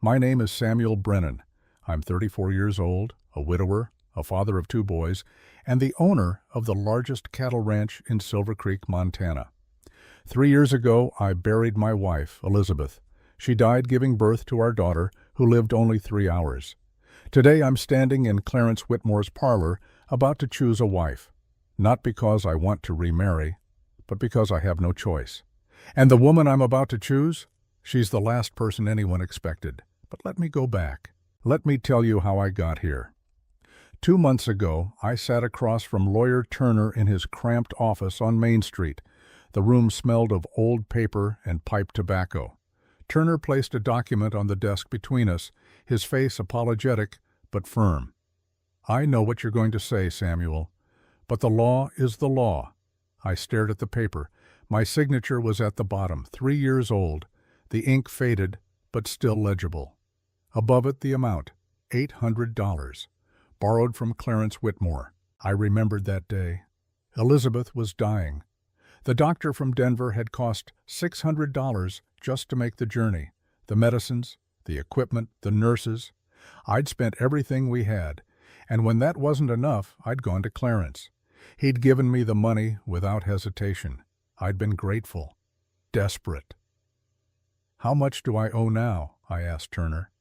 My name is Samuel Brennan. I'm 34 years old, a widower, a father of 2 boys, and the owner of the largest cattle ranch in Silver Creek, Montana. 3 years ago, I buried my wife, Elizabeth. She died giving birth to our daughter, who lived only 3 hours. Today I'm standing in Clarence Whitmore's parlor, about to choose a wife. Not because I want to remarry, but because I have no choice. And the woman I'm about to choose? She's the last person anyone expected. But let me go back. Let me tell you how I got here. 2 months ago, I sat across from Lawyer Turner in his cramped office on Main Street. The room smelled of old paper and pipe tobacco. Turner placed a document on the desk between us, his face apologetic but firm. "I know what you're going to say, Samuel, but the law is the law." I stared at the paper. My signature was at the bottom, 3 years old, the ink faded but still legible. Above it the amount, $800, borrowed from Clarence Whitmore. I remembered that day. Elizabeth was dying. The doctor from Denver had cost $600 just to make the journey. The medicines, the equipment, the nurses. I'd spent everything we had, and when that wasn't enough, I'd gone to Clarence. He'd given me the money without hesitation. I'd been grateful, desperate. "How much do I owe now?" I asked Turner.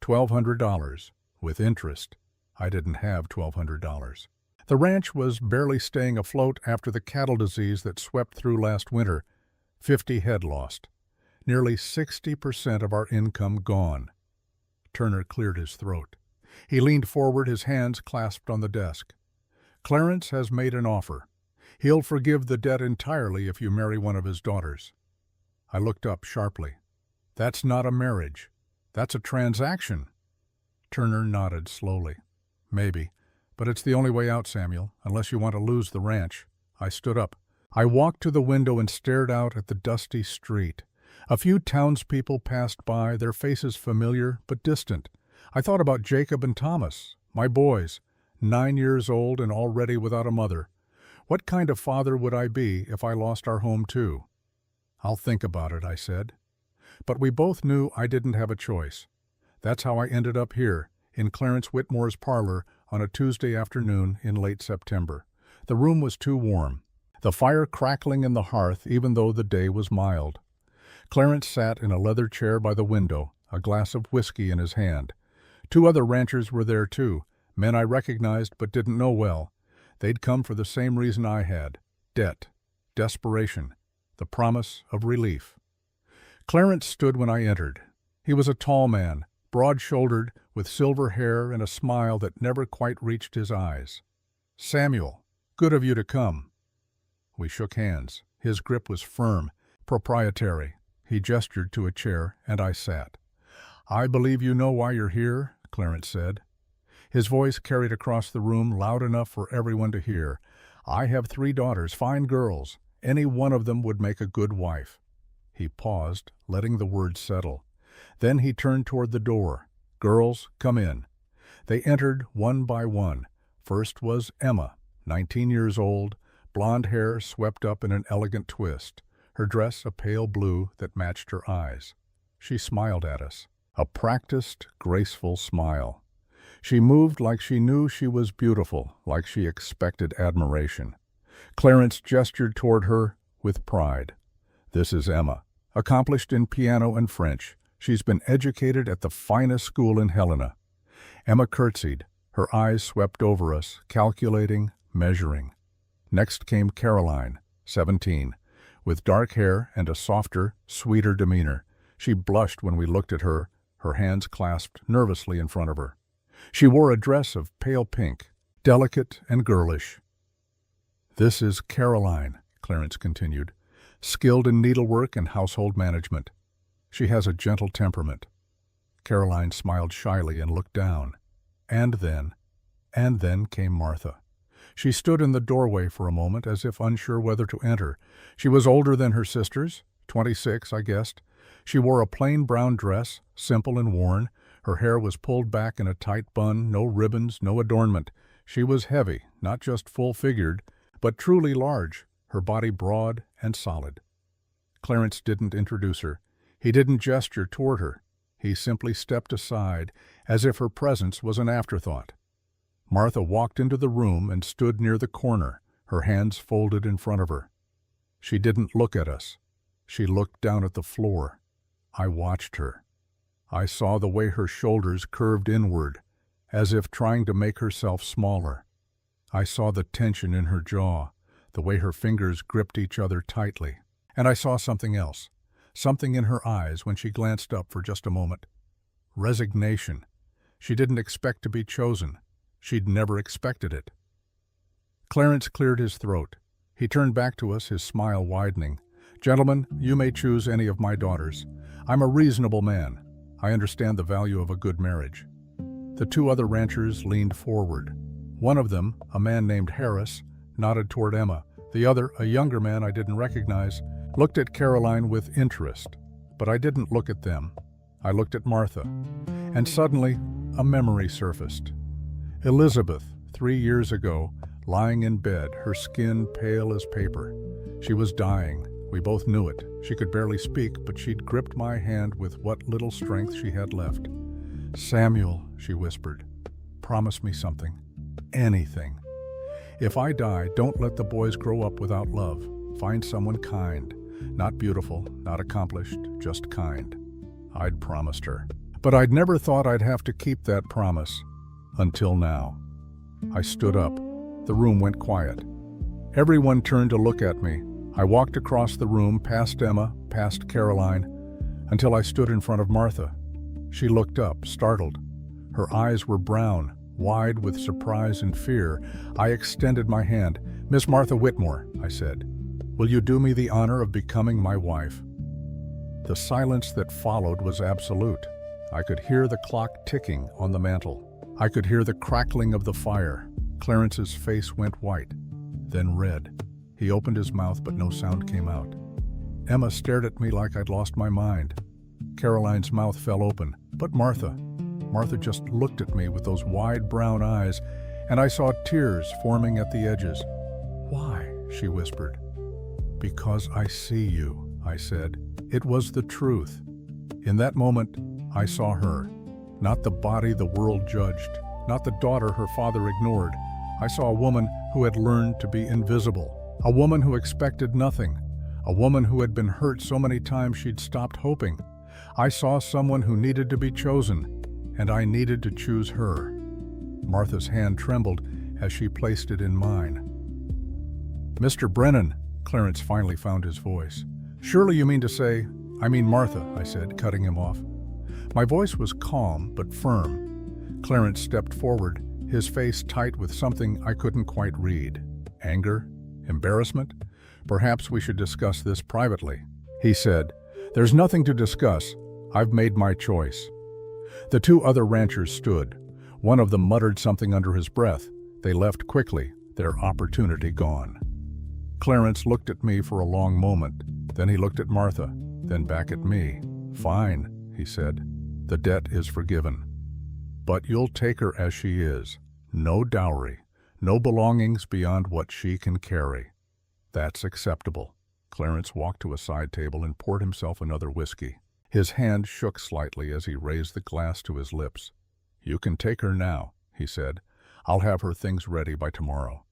$1,200, with interest. I didn't have $1,200. The ranch was barely staying afloat after the cattle disease that swept through last winter. 50 head lost. Nearly 60% of our income gone. Turner cleared his throat. He leaned forward, his hands clasped on the desk. "Clarence has made an offer. He'll forgive the debt entirely if you marry one of his daughters." I looked up sharply. "That's not a marriage. That's a transaction." Turner nodded slowly. "Maybe. But it's the only way out, Samuel, unless you want to lose the ranch." I stood up. I walked to the window and stared out at the dusty street. A few townspeople passed by, their faces familiar but distant. I thought about Jacob and Thomas, my boys, 9 years old and already without a mother. What kind of father would I be if I lost our home too? "I'll think about it," I said. But we both knew I didn't have a choice. That's how I ended up here, in Clarence Whitmore's parlor on a Tuesday afternoon in late September. The room was too warm, the fire crackling in the hearth even though the day was mild. Clarence sat in a leather chair by the window, a glass of whiskey in his hand. 2 other ranchers were there too, men I recognized but didn't know well. They'd come for the same reason I had: debt, desperation, the promise of relief. Clarence stood when I entered. He was a tall man, broad-shouldered, with silver hair and a smile that never quite reached his eyes. "Samuel, good of you to come." We shook hands. His grip was firm, proprietary. He gestured to a chair, and I sat. "I believe you know why you're here," Clarence said. His voice carried across the room loud enough for everyone to hear. "I have 3 daughters, fine girls. Any one of them would make a good wife." He paused, letting the words settle. Then he turned toward the door. "Girls, come in." They entered one by one. First was Emma, 19 years old, blonde hair swept up in an elegant twist, her dress a pale blue that matched her eyes. She smiled at us, a practiced, graceful smile. She moved like she knew she was beautiful, like she expected admiration. Clarence gestured toward her with pride. "This is Emma, accomplished in piano and French. She's been educated at the finest school in Helena." Emma curtsied. Her eyes swept over us, calculating, measuring. Next came Caroline, 17, with dark hair and a softer, sweeter demeanor. She blushed when we looked at her, her hands clasped nervously in front of her. She wore a dress of pale pink, delicate and girlish. "This is Caroline," Clarence continued, "skilled in needlework and household management. She has a gentle temperament." Caroline smiled shyly and looked down. And then came Martha. She stood in the doorway for a moment as if unsure whether to enter. She was older than her sisters, 26, I guessed. She wore a plain brown dress, simple and worn. Her hair was pulled back in a tight bun, no ribbons, no adornment. She was heavy, not just full-figured, but truly large, her body broad and solid. Clarence didn't introduce her. He didn't gesture toward her. He simply stepped aside, as if her presence was an afterthought. Martha walked into the room and stood near the corner, her hands folded in front of her. She didn't look at us. She looked down at the floor. I watched her. I saw the way her shoulders curved inward, as if trying to make herself smaller. I saw the tension in her jaw, the way her fingers gripped each other tightly. And I saw something else, something in her eyes when she glanced up for just a moment. Resignation. She didn't expect to be chosen. She'd never expected it. Clarence cleared his throat. He turned back to us, his smile widening. "Gentlemen, you may choose any of my daughters. I'm a reasonable man. I understand the value of a good marriage." The two other ranchers leaned forward. One of them, a man named Harris, nodded toward Emma. The other, a younger man I didn't recognize, looked at Caroline with interest. But I didn't look at them. I looked at Martha. And suddenly, a memory surfaced. Elizabeth, 3 years ago, lying in bed, her skin pale as paper. She was dying. We both knew it. She could barely speak, but she'd gripped my hand with what little strength she had left. "Samuel," she whispered, "promise me something. Anything. If I die, don't let the boys grow up without love. Find someone kind. Not beautiful, not accomplished, just kind." I'd promised her. But I'd never thought I'd have to keep that promise. Until now. I stood up. The room went quiet. Everyone turned to look at me. I walked across the room, past Emma, past Caroline, until I stood in front of Martha. She looked up, startled. Her eyes were brown, wide with surprise and fear. I extended my hand. "Miss Martha Whitmore," I said, "will you do me the honor of becoming my wife?" The silence that followed was absolute. I could hear the clock ticking on the mantel. I could hear the crackling of the fire. Clarence's face went white, then red. He opened his mouth, but no sound came out. Emma stared at me like I'd lost my mind. Caroline's mouth fell open, but Martha just looked at me with those wide brown eyes, and I saw tears forming at the edges. "Why?" she whispered. "Because I see you," I said. It was the truth. In that moment, I saw her. Not the body the world judged, not the daughter her father ignored. I saw a woman who had learned to be invisible, a woman who expected nothing, a woman who had been hurt so many times she'd stopped hoping. I saw someone who needed to be chosen, and I needed to choose her. Martha's hand trembled as she placed it in mine. "Mr. Brennan," Clarence finally found his voice. "Surely you mean to say—" "I mean Martha," I said, cutting him off. My voice was calm but firm. Clarence stepped forward, his face tight with something I couldn't quite read. Anger? Embarrassment? "Perhaps we should discuss this privately," he said. "There's nothing to discuss. I've made my choice." The two other ranchers stood. One of them muttered something under his breath. They left quickly, their opportunity gone. Clarence looked at me for a long moment. Then he looked at Martha, then back at me. "Fine," he said. "The debt is forgiven. But you'll take her as she is. No dowry, no belongings beyond what she can carry. That's acceptable." Clarence walked to a side table and poured himself another whiskey. His hand shook slightly as he raised the glass to his lips. "You can take her now," he said. "I'll have her things ready by tomorrow."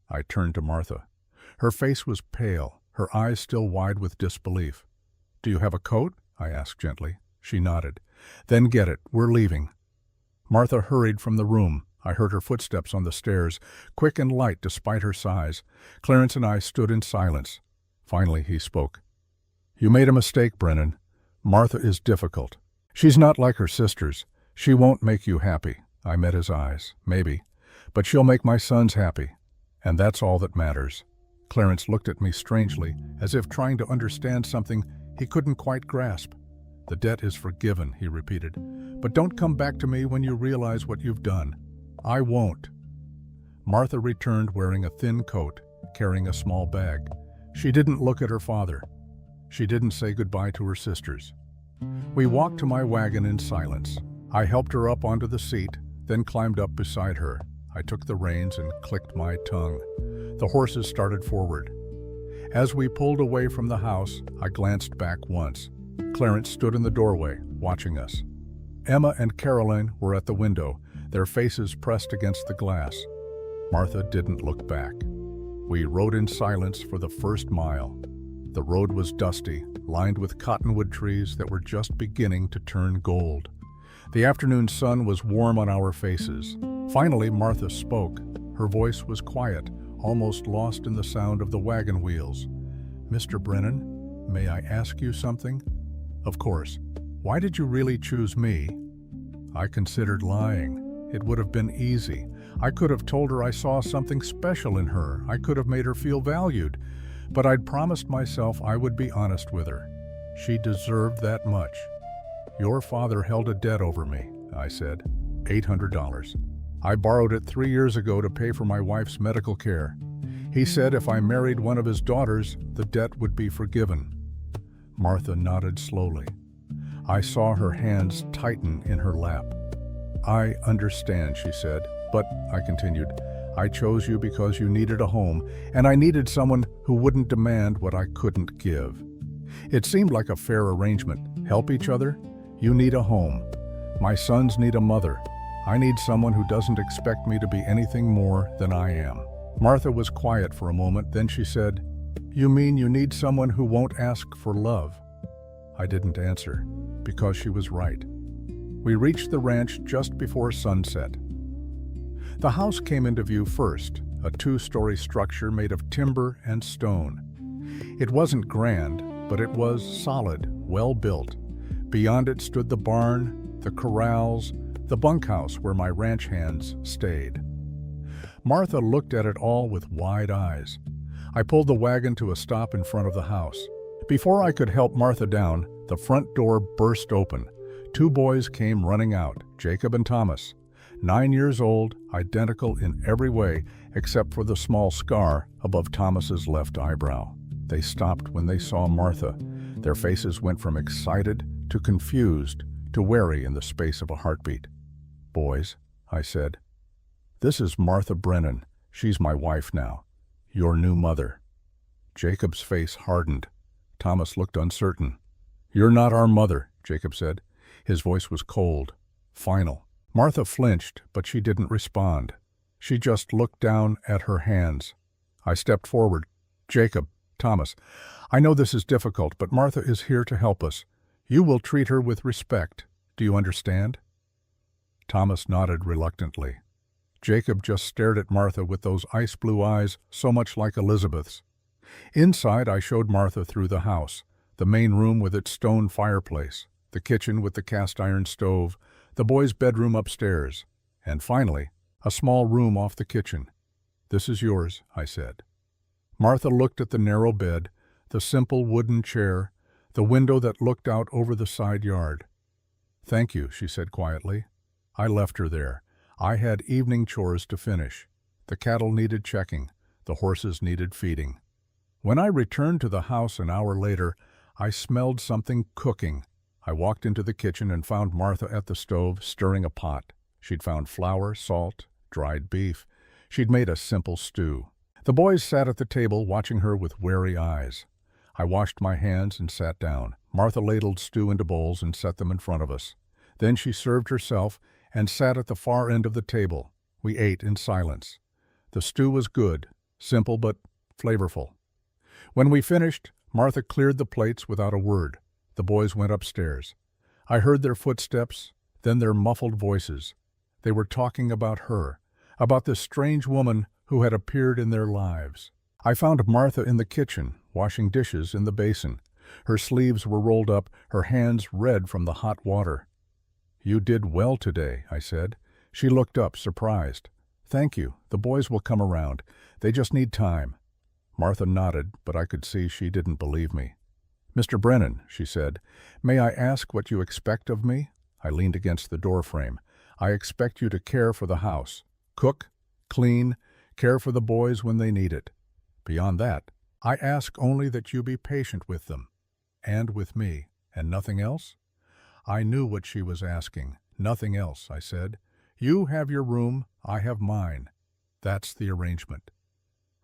I turned to Martha. Her face was pale, her eyes still wide with disbelief. "Do you have a coat?" I asked gently. She nodded. "Then get it. We're leaving." Martha hurried from the room. I heard her footsteps on the stairs, quick and light despite her size. Clarence and I stood in silence. Finally, he spoke. "You made a mistake, Brennan. Martha is difficult. She's not like her sisters. She won't make you happy." I met his eyes. "Maybe. But she'll make my sons happy. And that's all that matters." Clarence looked at me strangely, as if trying to understand something he couldn't quite grasp. "The debt is forgiven," he repeated. "But don't come back to me when you realize what you've done." "I won't." Martha returned wearing a thin coat, carrying a small bag. She didn't look at her father. She didn't say goodbye to her sisters. We walked to my wagon in silence. I helped her up onto the seat, then climbed up beside her. I took the reins and clicked my tongue. The horses started forward. As we pulled away from the house, I glanced back once. Clarence stood in the doorway, watching us. Emma and Caroline were at the window, their faces pressed against the glass. Martha didn't look back. We rode in silence for the first mile. The road was dusty, lined with cottonwood trees that were just beginning to turn gold. The afternoon sun was warm on our faces. Finally, Martha spoke. Her voice was quiet, almost lost in the sound of the wagon wheels. "Mr. Brennan, may I ask you something?" "Of course. Why did you really choose me?" I considered lying. It would have been easy. I could have told her I saw something special in her. I could have made her feel valued. But I'd promised myself I would be honest with her. She deserved that much. "Your father held a debt over me," I said. $800. "I borrowed it 3 years ago to pay for my wife's medical care. He said if I married one of his daughters, the debt would be forgiven." Martha nodded slowly. I saw her hands tighten in her lap. "I understand," she said, "but," I continued, "I chose you because you needed a home, and I needed someone who wouldn't demand what I couldn't give. It seemed like a fair arrangement. Help each other? You need a home. My sons need a mother. I need someone who doesn't expect me to be anything more than I am." Martha was quiet for a moment, then she said, "You mean you need someone who won't ask for love?" I didn't answer, because she was right. We reached the ranch just before sunset. The house came into view first, a 2-story structure made of timber and stone. It wasn't grand, but it was solid, well built. Beyond it stood the barn, the corrals, the bunkhouse where my ranch hands stayed. Martha looked at it all with wide eyes. I pulled the wagon to a stop in front of the house. Before I could help Martha down, the front door burst open. 2 boys came running out, Jacob and Thomas. 9 years old, identical in every way except for the small scar above Thomas's left eyebrow. They stopped when they saw Martha. Their faces went from excited to confused to wary in the space of a heartbeat. "Boys," I said, "this is Martha Brennan. She's my wife now. Your new mother." Jacob's face hardened. Thomas looked uncertain. "You're not our mother," Jacob said. His voice was cold, final. Martha flinched, but she didn't respond. She just looked down at her hands. I stepped forward. "Jacob, Thomas, I know this is difficult, but Martha is here to help us. You will treat her with respect. Do you understand?" Thomas nodded reluctantly. Jacob just stared at Martha with those ice-blue eyes so much like Elizabeth's. Inside, I showed Martha through the house, the main room with its stone fireplace, the kitchen with the cast-iron stove, the boys' bedroom upstairs, and finally, a small room off the kitchen. "This is yours," I said. Martha looked at the narrow bed, the simple wooden chair, the window that looked out over the side yard. "Thank you," she said quietly. I left her there. I had evening chores to finish. The cattle needed checking. The horses needed feeding. When I returned to the house an hour later, I smelled something cooking. I walked into the kitchen and found Martha at the stove, stirring a pot. She'd found flour, salt, dried beef. She'd made a simple stew. The boys sat at the table, watching her with wary eyes. I washed my hands and sat down. Martha ladled stew into bowls and set them in front of us. Then she served herself and sat at the far end of the table. We ate in silence. The stew was good, simple but flavorful. When we finished, Martha cleared the plates without a word. The boys went upstairs. I heard their footsteps, then their muffled voices. They were talking about her, about this strange woman who had appeared in their lives. I found Martha in the kitchen, washing dishes in the basin. Her sleeves were rolled up, her hands red from the hot water. "You did well today," I said. She looked up, surprised. "Thank you. The boys will come around. They just need time." Martha nodded, but I could see she didn't believe me. "Mr. Brennan," she said, "may I ask what you expect of me?" I leaned against the doorframe. "I expect you to care for the house. Cook, clean, care for the boys when they need it. Beyond that, I ask only that you be patient with them, and with me, and nothing else?" I knew what she was asking. "Nothing else," I said. "You have your room, I have mine. That's the arrangement."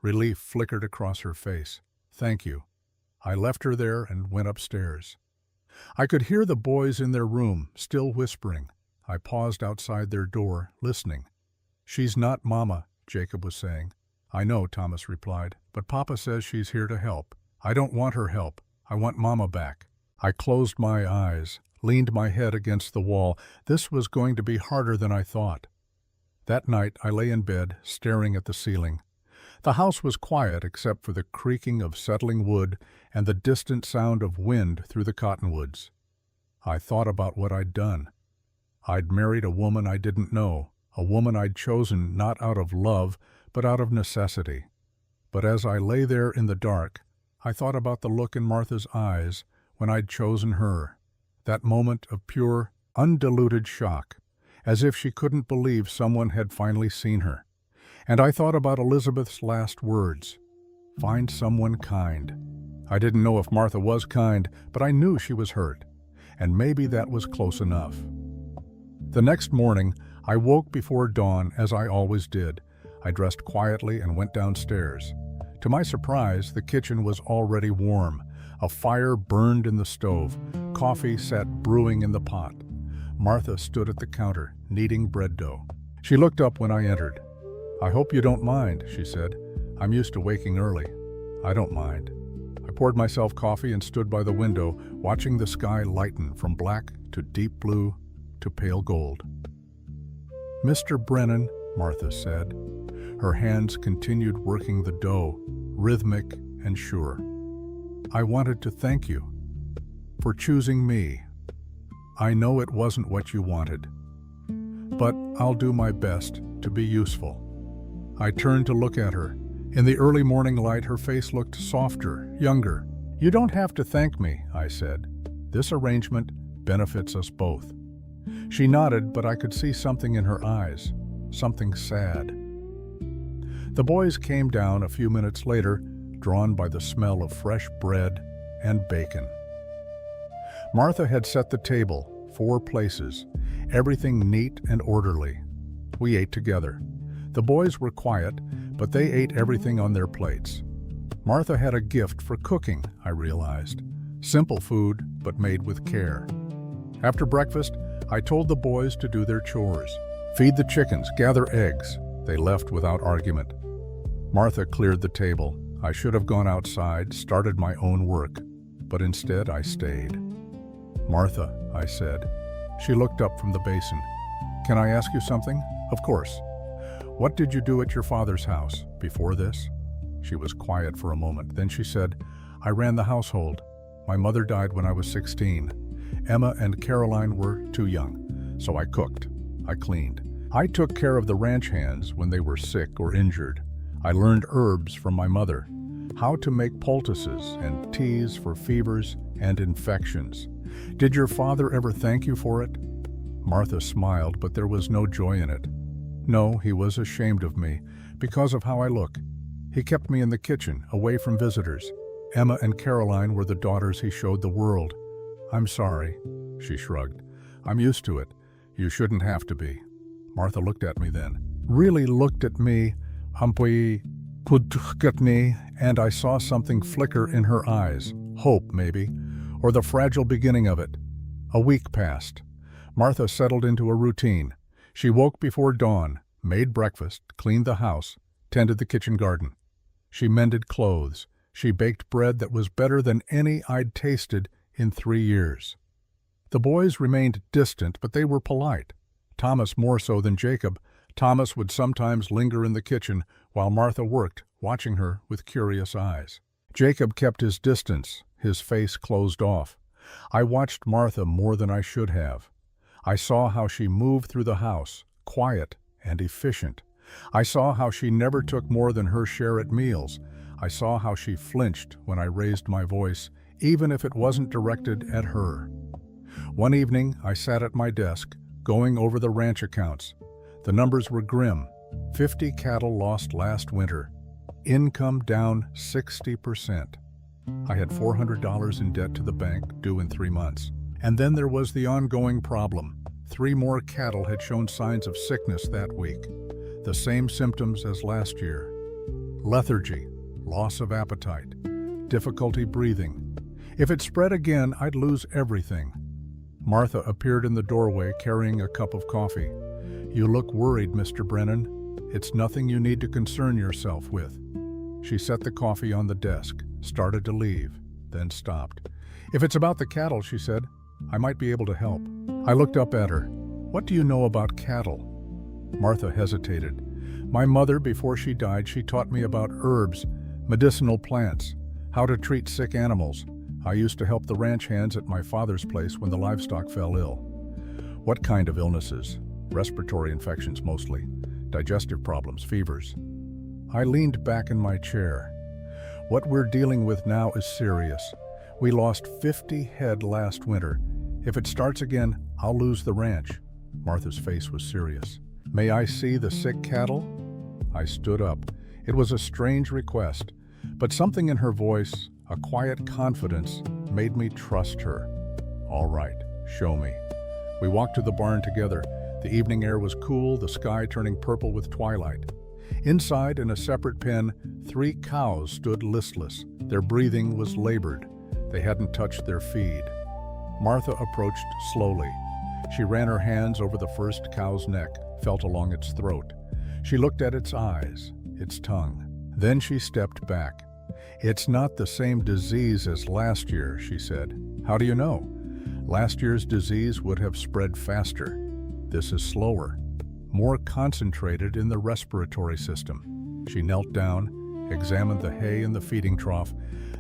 Relief flickered across her face. "Thank you." I left her there and went upstairs. I could hear the boys in their room, still whispering. I paused outside their door, listening. "She's not Mama," Jacob was saying. "I know," Thomas replied, "but Papa says she's here to help. I don't want her help. I want Mama back." I closed my eyes, leaned my head against the wall. This was going to be harder than I thought. That night I lay in bed, staring at the ceiling. The house was quiet except for the creaking of settling wood and the distant sound of wind through the cottonwoods. I thought about what I'd done. I'd married a woman I didn't know, a woman I'd chosen not out of love, but out of necessity. But as I lay there in the dark, I thought about the look in Martha's eyes when I'd chosen her, that moment of pure, undiluted shock, as if she couldn't believe someone had finally seen her. And I thought about Elizabeth's last words, "Find someone kind." I didn't know if Martha was kind, but I knew she was hurt, and maybe that was close enough. The next morning, I woke before dawn, as I always did. I dressed quietly and went downstairs. To my surprise, the kitchen was already warm. A fire burned in the stove. Coffee sat brewing in the pot. Martha stood at the counter, kneading bread dough. She looked up when I entered. "I hope you don't mind," she said. "I'm used to waking early." "I don't mind." I poured myself coffee and stood by the window, watching the sky lighten from black to deep blue to pale gold. "Mr. Brennan," Martha said. Her hands continued working the dough, rhythmic and sure. "I wanted to thank you for choosing me. I know it wasn't what you wanted, but I'll do my best to be useful." I turned to look at her. In the early morning light, her face looked softer, younger. "You don't have to thank me," I said. "This arrangement benefits us both." She nodded, but I could see something in her eyes, something sad. The boys came down a few minutes later, drawn by the smell of fresh bread and bacon. Martha had set the table, 4 places, everything neat and orderly. We ate together. The boys were quiet, but they ate everything on their plates. Martha had a gift for cooking, I realized. Simple food, but made with care. After breakfast, I told the boys to do their chores. Feed the chickens, gather eggs. They left without argument. Martha cleared the table. I should have gone outside, started my own work, but instead I stayed. "Martha," I said. She looked up from the basin. "Can I ask you something?" "Of course." "What did you do at your father's house before this?" She was quiet for a moment. Then she said, "I ran the household. My mother died when I was 16. Emma and Caroline were too young, so I cooked. I cleaned. I took care of the ranch hands when they were sick or injured. I learned herbs from my mother, how to make poultices and teas for fevers and infections. Did your father ever thank you for it?" Martha smiled, but there was no joy in it. "No, he was ashamed of me because of how I look. He kept me in the kitchen, away from visitors. Emma and Caroline were the daughters he showed the world. I'm sorry," she shrugged. "I'm used to it. You shouldn't have to be." Martha looked at me then. Really looked at me, and I saw something flicker in her eyes. Hope, maybe, or the fragile beginning of it. A week passed. Martha settled into a routine. She woke before dawn, made breakfast, cleaned the house, tended the kitchen garden. She mended clothes. She baked bread that was better than any I'd tasted in 3 years. The boys remained distant, but they were polite. Thomas more so than Jacob. Thomas would sometimes linger in the kitchen while Martha worked, watching her with curious eyes. Jacob kept his distance, his face closed off. I watched Martha more than I should have. I saw how she moved through the house, quiet and efficient. I saw how she never took more than her share at meals. I saw how she flinched when I raised my voice, even if it wasn't directed at her. One evening, I sat at my desk, going over the ranch accounts. The numbers were grim. 50 cattle lost last winter. Income down 60%. I had $400 in debt to the bank, due in 3 months. And then there was the ongoing problem. 3 more cattle had shown signs of sickness that week. The same symptoms as last year. Lethargy, loss of appetite, difficulty breathing. If it spread again, I'd lose everything. Martha appeared in the doorway carrying a cup of coffee. You look worried, Mr. Brennan. It's nothing you need to concern yourself with. She set the coffee on the desk, started to leave, then stopped. If it's about the cattle, she said, I might be able to help. I looked up at her. What do you know about cattle? Martha hesitated. My mother, before she died, she taught me about herbs, medicinal plants, how to treat sick animals. I used to help the ranch hands at my father's place when the livestock fell ill. What kind of illnesses? Respiratory infections mostly. Digestive problems, fevers. I leaned back in my chair. What we're dealing with now is serious. We lost 50 head last winter. If it starts again, I'll lose the ranch. Martha's face was serious. May I see the sick cattle? I stood up. It was a strange request, but something in her voice, a quiet confidence, made me trust her. All right, show me. We walked to the barn together. The evening air was cool, the sky turning purple with twilight. Inside, in a separate pen, 3 cows stood listless. Their breathing was labored. They hadn't touched their feed. Martha approached slowly. She ran her hands over the first cow's neck, felt along its throat. She looked at its eyes, its tongue. Then she stepped back. It's not the same disease as last year, she said. How do you know? Last year's disease would have spread faster. This is slower, more concentrated in the respiratory system. She knelt down, examined the hay in the feeding trough.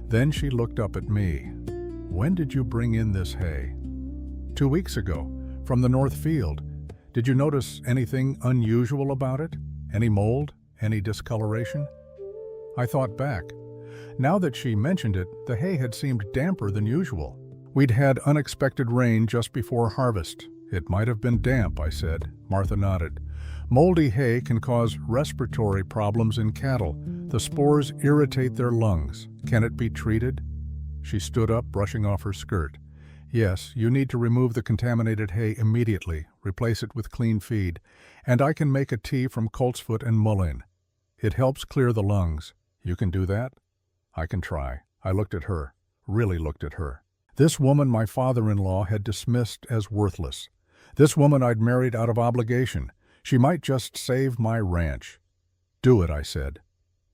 Then she looked up at me. When did you bring in this hay? 2 weeks ago, from the north field. Did you notice anything unusual about it? Any mold? Any discoloration? I thought back. Now that she mentioned it, the hay had seemed damper than usual. We'd had unexpected rain just before harvest. It might have been damp, I said. Martha nodded. Moldy hay can cause respiratory problems in cattle. The spores irritate their lungs. Can it be treated? She stood up, brushing off her skirt. Yes, you need to remove the contaminated hay immediately, replace it with clean feed, and I can make a tea from coltsfoot and mullein. It helps clear the lungs. You can do that? I can try. I looked at her, really looked at her. This woman my father-in-law had dismissed as worthless. This woman I'd married out of obligation. She might just save my ranch. Do it, I said.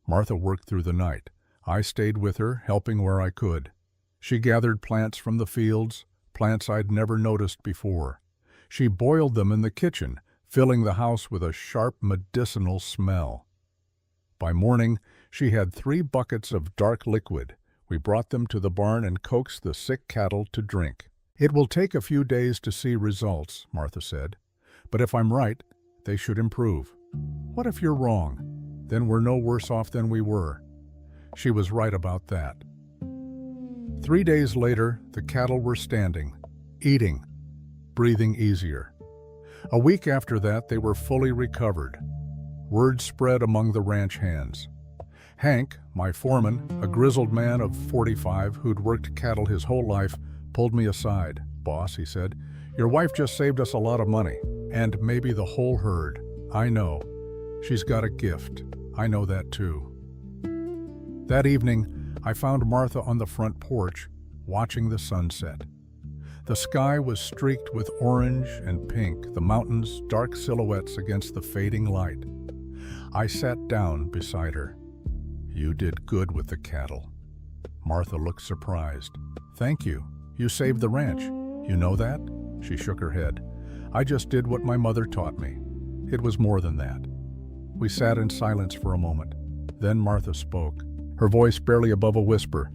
Martha worked through the night. I stayed with her, helping where I could. She gathered plants from the fields, plants I'd never noticed before. She boiled them in the kitchen, filling the house with a sharp medicinal smell. By morning, she had 3 buckets of dark liquid. We brought them to the barn and coaxed the sick cattle to drink. It will take a few days to see results, Martha said. But if I'm right, they should improve. What if you're wrong? Then we're no worse off than we were. She was right about that. 3 days later, the cattle were standing, eating, breathing easier. A week after that, they were fully recovered. Word spread among the ranch hands. Hank, my foreman, a grizzled man of 45 who'd worked cattle his whole life, pulled me aside. Boss, he said, your wife just saved us a lot of money, and maybe the whole herd. I know. She's got a gift. I know that too. That evening, I found Martha on the front porch, watching the sunset. The sky was streaked with orange and pink, the mountains dark silhouettes against the fading light. I sat down beside her. You did good with the cattle. Martha looked surprised. Thank you. You saved the ranch. You know that? She shook her head. I just did what my mother taught me. It was more than that. We sat in silence for a moment. Then Martha spoke, her voice barely above a whisper.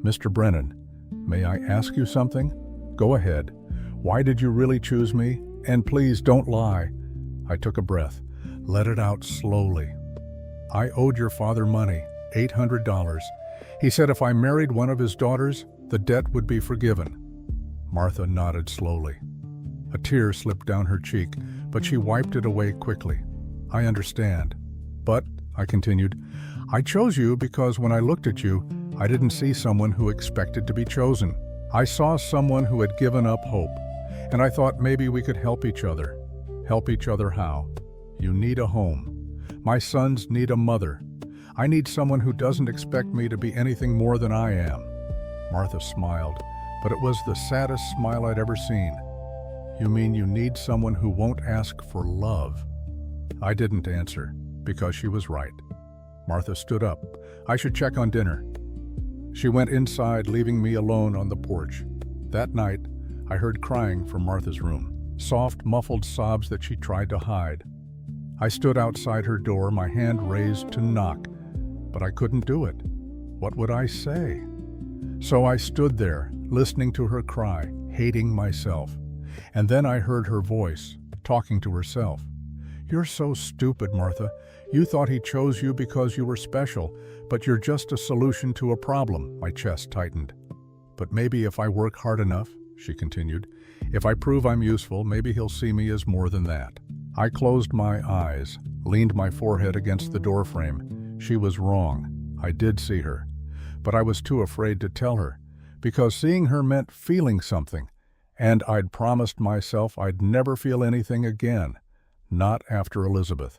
Mr. Brennan, may I ask you something? Go ahead. Why did you really choose me? And please don't lie. I took a breath. Let it out slowly. I owed your father money, $800. He said if I married one of his daughters, the debt would be forgiven. Martha nodded slowly. A tear slipped down her cheek, but she wiped it away quickly. I understand. But, I continued, I chose you because when I looked at you, I didn't see someone who expected to be chosen. I saw someone who had given up hope, and I thought maybe we could help each other. Help each other how? You need a home. My sons need a mother. I need someone who doesn't expect me to be anything more than I am. Martha smiled, but it was the saddest smile I'd ever seen. You mean you need someone who won't ask for love? I didn't answer, because she was right. Martha stood up. I should check on dinner. She went inside, leaving me alone on the porch. That night, I heard crying from Martha's room, soft, muffled sobs that she tried to hide. I stood outside her door, my hand raised to knock, but I couldn't do it. What would I say? So I stood there, listening to her cry, hating myself. And then I heard her voice, talking to herself. You're so stupid, Martha. You thought he chose you because you were special, but you're just a solution to a problem. My chest tightened. But maybe if I work hard enough, she continued, if I prove I'm useful, maybe he'll see me as more than that. I closed my eyes, leaned my forehead against the doorframe. She was wrong. I did see her. But I was too afraid to tell her, because seeing her meant feeling something, and I'd promised myself I'd never feel anything again, not after Elizabeth.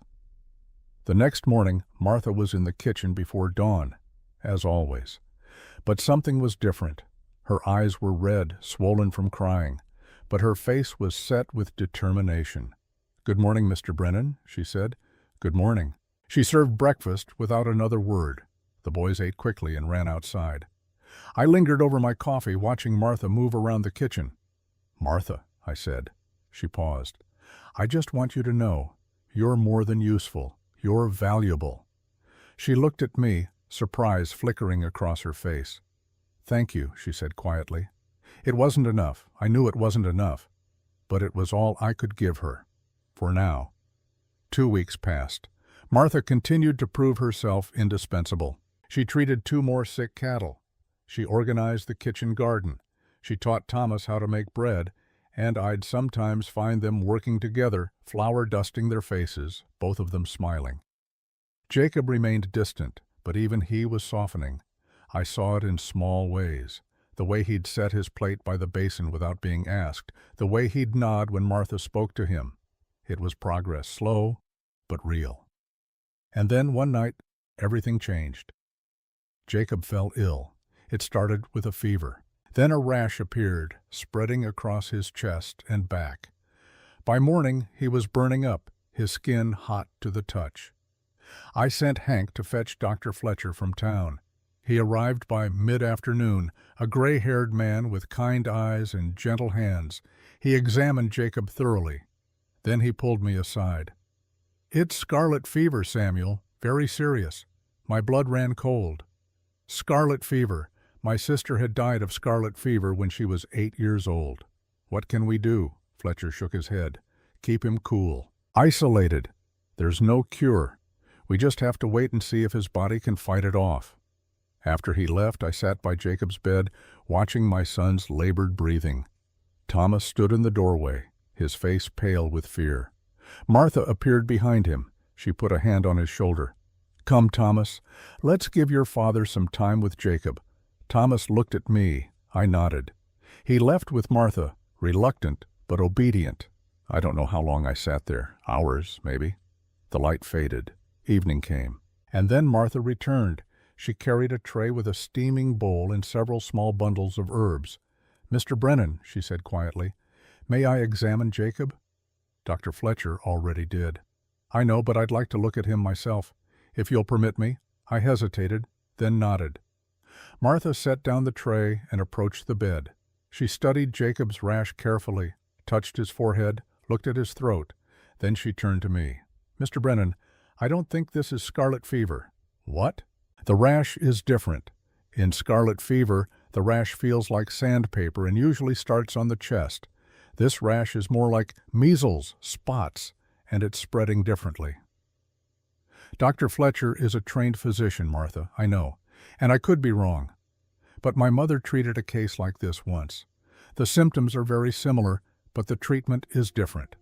The next morning, Martha was in the kitchen before dawn, as always. But something was different. Her eyes were red, swollen from crying, but her face was set with determination. "Good morning, Mr. Brennan," she said. "Good morning." She served breakfast without another word. The boys ate quickly and ran outside. I lingered over my coffee, watching Martha move around the kitchen. "Martha," I said. She paused. "I just want you to know, you're more than useful. You're valuable." She looked at me, surprise flickering across her face. "Thank you," she said quietly. It wasn't enough. I knew it wasn't enough. But it was all I could give her. For now. 2 weeks passed. Martha continued to prove herself indispensable. She treated 2 more sick cattle. She organized the kitchen garden. She taught Thomas how to make bread, and I'd sometimes find them working together, flour dusting their faces, both of them smiling. Jacob remained distant, but even he was softening. I saw it in small ways. The way he'd set his plate by the basin without being asked, the way he'd nod when Martha spoke to him. It was progress, slow, but real. And then one night, everything changed. Jacob fell ill. It started with a fever. Then a rash appeared, spreading across his chest and back. By morning, he was burning up, his skin hot to the touch. I sent Hank to fetch Dr. Fletcher from town. He arrived by mid-afternoon, a gray-haired man with kind eyes and gentle hands. He examined Jacob thoroughly. Then he pulled me aside. "It's scarlet fever, Samuel. Very serious. My blood ran cold." Scarlet fever. My sister had died of scarlet fever when she was 8 years old. "What can we do?" Fletcher shook his head. "Keep him cool. Isolated. There's no cure. We just have to wait and see if his body can fight it off." After he left, I sat by Jacob's bed, watching my son's labored breathing. Thomas stood in the doorway, his face pale with fear. Martha appeared behind him. She put a hand on his shoulder. "Come, Thomas. Let's give your father some time with Jacob." Thomas looked at me. I nodded. He left with Martha, reluctant but obedient. I don't know how long I sat there. Hours, maybe. The light faded. Evening came. And then Martha returned. She carried a tray with a steaming bowl and several small bundles of herbs. "Mr. Brennan," she said quietly, "may I examine Jacob?" Dr. Fletcher already did. "I know, but I'd like to look at him myself. If you'll permit me." I hesitated, then nodded. Martha set down the tray and approached the bed. She studied Jacob's rash carefully, touched his forehead, looked at his throat. Then she turned to me. "Mr. Brennan, I don't think this is scarlet fever." "What?" "The rash is different. In scarlet fever, the rash feels like sandpaper and usually starts on the chest. This rash is more like measles, spots, and it's spreading differently." Dr. Fletcher is a trained physician, Martha, I know, and I could be wrong. But my mother treated a case like this once. The symptoms are very similar, but the treatment is different.